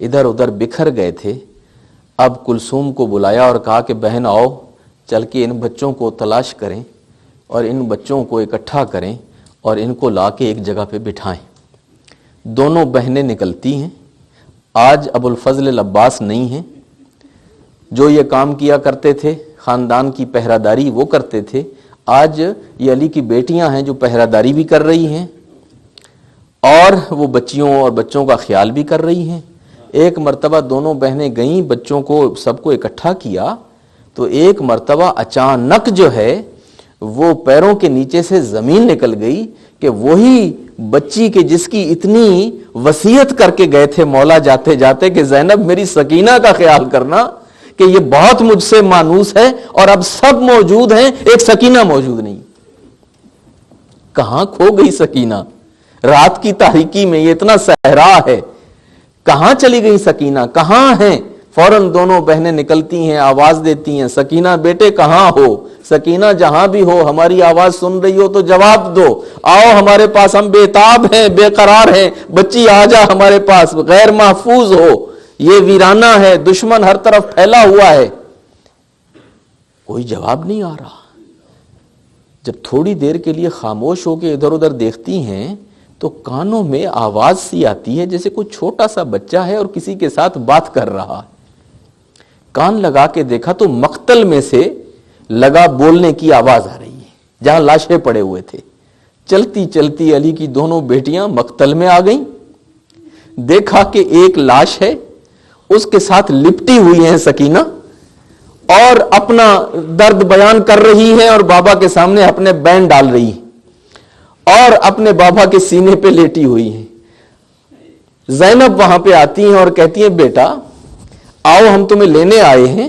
[SPEAKER 1] ادھر ادھر بکھر گئے تھے, اب کلثوم کو بلایا اور کہا کہ بہن آؤ, چل کے ان بچوں کو تلاش کریں اور ان بچوں کو اکٹھا کریں اور ان کو لا کے ایک جگہ پہ بٹھائیں. دونوں بہنیں نکلتی ہیں. آج ابو الفضل العباس نہیں ہیں, جو یہ کام کیا کرتے تھے, خاندان کی پہراداری وہ کرتے تھے. آج یہ علی کی بیٹیاں ہیں جو پہراداری بھی کر رہی ہیں اور وہ بچیوں اور بچوں کا خیال بھی کر رہی ہیں. ایک مرتبہ دونوں بہنیں گئیں, بچوں کو سب کو اکٹھا کیا, تو ایک مرتبہ اچانک جو ہے وہ پیروں کے نیچے سے زمین نکل گئی کہ وہی بچی کے جس کی اتنی وصیت کر کے گئے تھے مولا جاتے جاتے کہ زینب میری سکینہ کا خیال کرنا کہ یہ بہت مجھ سے مانوس ہے, اور اب سب موجود ہیں, ایک سکینہ موجود نہیں. کہاں کھو گئی سکینہ؟ رات کی تاریکی میں یہ اتنا صحرا ہے, کہاں چلی گئی سکینہ؟ کہاں ہیں؟ فوراً دونوں بہنیں نکلتی ہیں، آواز دیتی ہیں، سکینہ بیٹے کہاں ہو؟ سکینہ جہاں بھی ہو، ہماری آواز سن رہی ہو تو جواب دو، آؤ ہمارے پاس، ہم بے تاب ہیں، بے قرار ہیں، بچی آ جا ہمارے پاس، غیر محفوظ ہو، یہ ویرانہ ہے، دشمن ہر طرف پھیلا ہوا ہے۔ کوئی جواب نہیں آ رہا۔ جب تھوڑی دیر کے لیے خاموش ہو کے ادھر ادھر دیکھتی ہیں تو کانوں میں آواز سی آتی ہے جیسے کوئی چھوٹا سا بچہ ہے اور کسی کے ساتھ بات کر رہا ہے۔ کان لگا کے دیکھا تو مقتل میں سے لگا بولنے کی آواز آ رہی ہے جہاں لاشیں پڑے ہوئے تھے۔ چلتی چلتی علی کی دونوں بیٹیاں مقتل میں آ گئیں، دیکھا کہ ایک لاش ہے، اس کے ساتھ لپٹی ہوئی ہیں سکینہ اور اپنا درد بیان کر رہی ہے اور بابا کے سامنے اپنے بین ڈال رہی ہے اور اپنے بابا کے سینے پہ لیٹی ہوئی ہیں۔ زینب وہاں پہ آتی ہیں اور کہتی ہیں بیٹا آؤ ہم تمہیں لینے آئے ہیں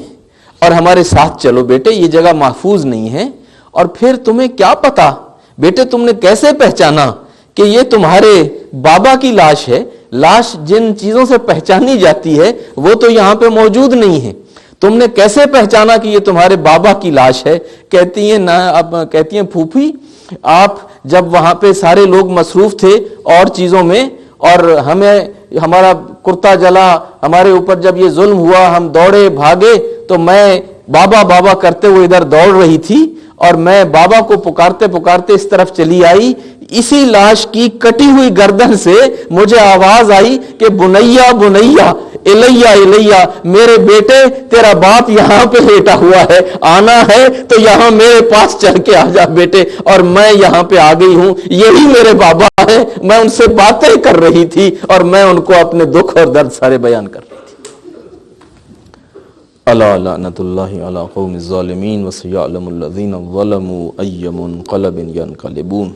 [SPEAKER 1] اور ہمارے ساتھ چلو بیٹے، یہ جگہ محفوظ نہیں ہے۔ اور پھر تمہیں کیا پتا بیٹے، تم نے کیسے پہچانا کہ یہ تمہارے بابا کی لاش ہے؟ لاش جن چیزوں سے پہچانی جاتی ہے وہ تو یہاں پہ موجود نہیں ہے، تم نے کیسے پہچانا کہ یہ تمہارے بابا کی لاش ہے؟ کہتی ہیں اب کہتی ہیں پھوپھی آپ جب وہاں پہ سارے لوگ مصروف تھے اور چیزوں میں، اور ہمارا کرتا جلا، ہمارے اوپر جب یہ ظلم ہوا، ہم دوڑے بھاگے، تو میں بابا بابا کرتے ہوئے ادھر دوڑ رہی تھی اور میں بابا کو پکارتے پکارتے اس طرف چلی آئی، اسی لاش کی کٹی ہوئی گردن سے مجھے آواز آئی کہ بنیا بنیا الیہ الیہ، میرے بیٹے تیرا باپ یہاں پہ لیٹا ہوا ہے، آنا ہے تو یہاں میرے پاس چل کے آ جا بیٹے۔ اور میں یہاں پہ آ گئی ہوں، یہی میرے بابا ہیں، میں ان سے باتیں کر رہی تھی اور میں ان کو اپنے دکھ اور درد سارے بیان کر رہی تھی۔ الا لعنۃ اللہ علی قوم الظالمین وسیعلم الذین ظلموا ای منقلب ینقلبون۔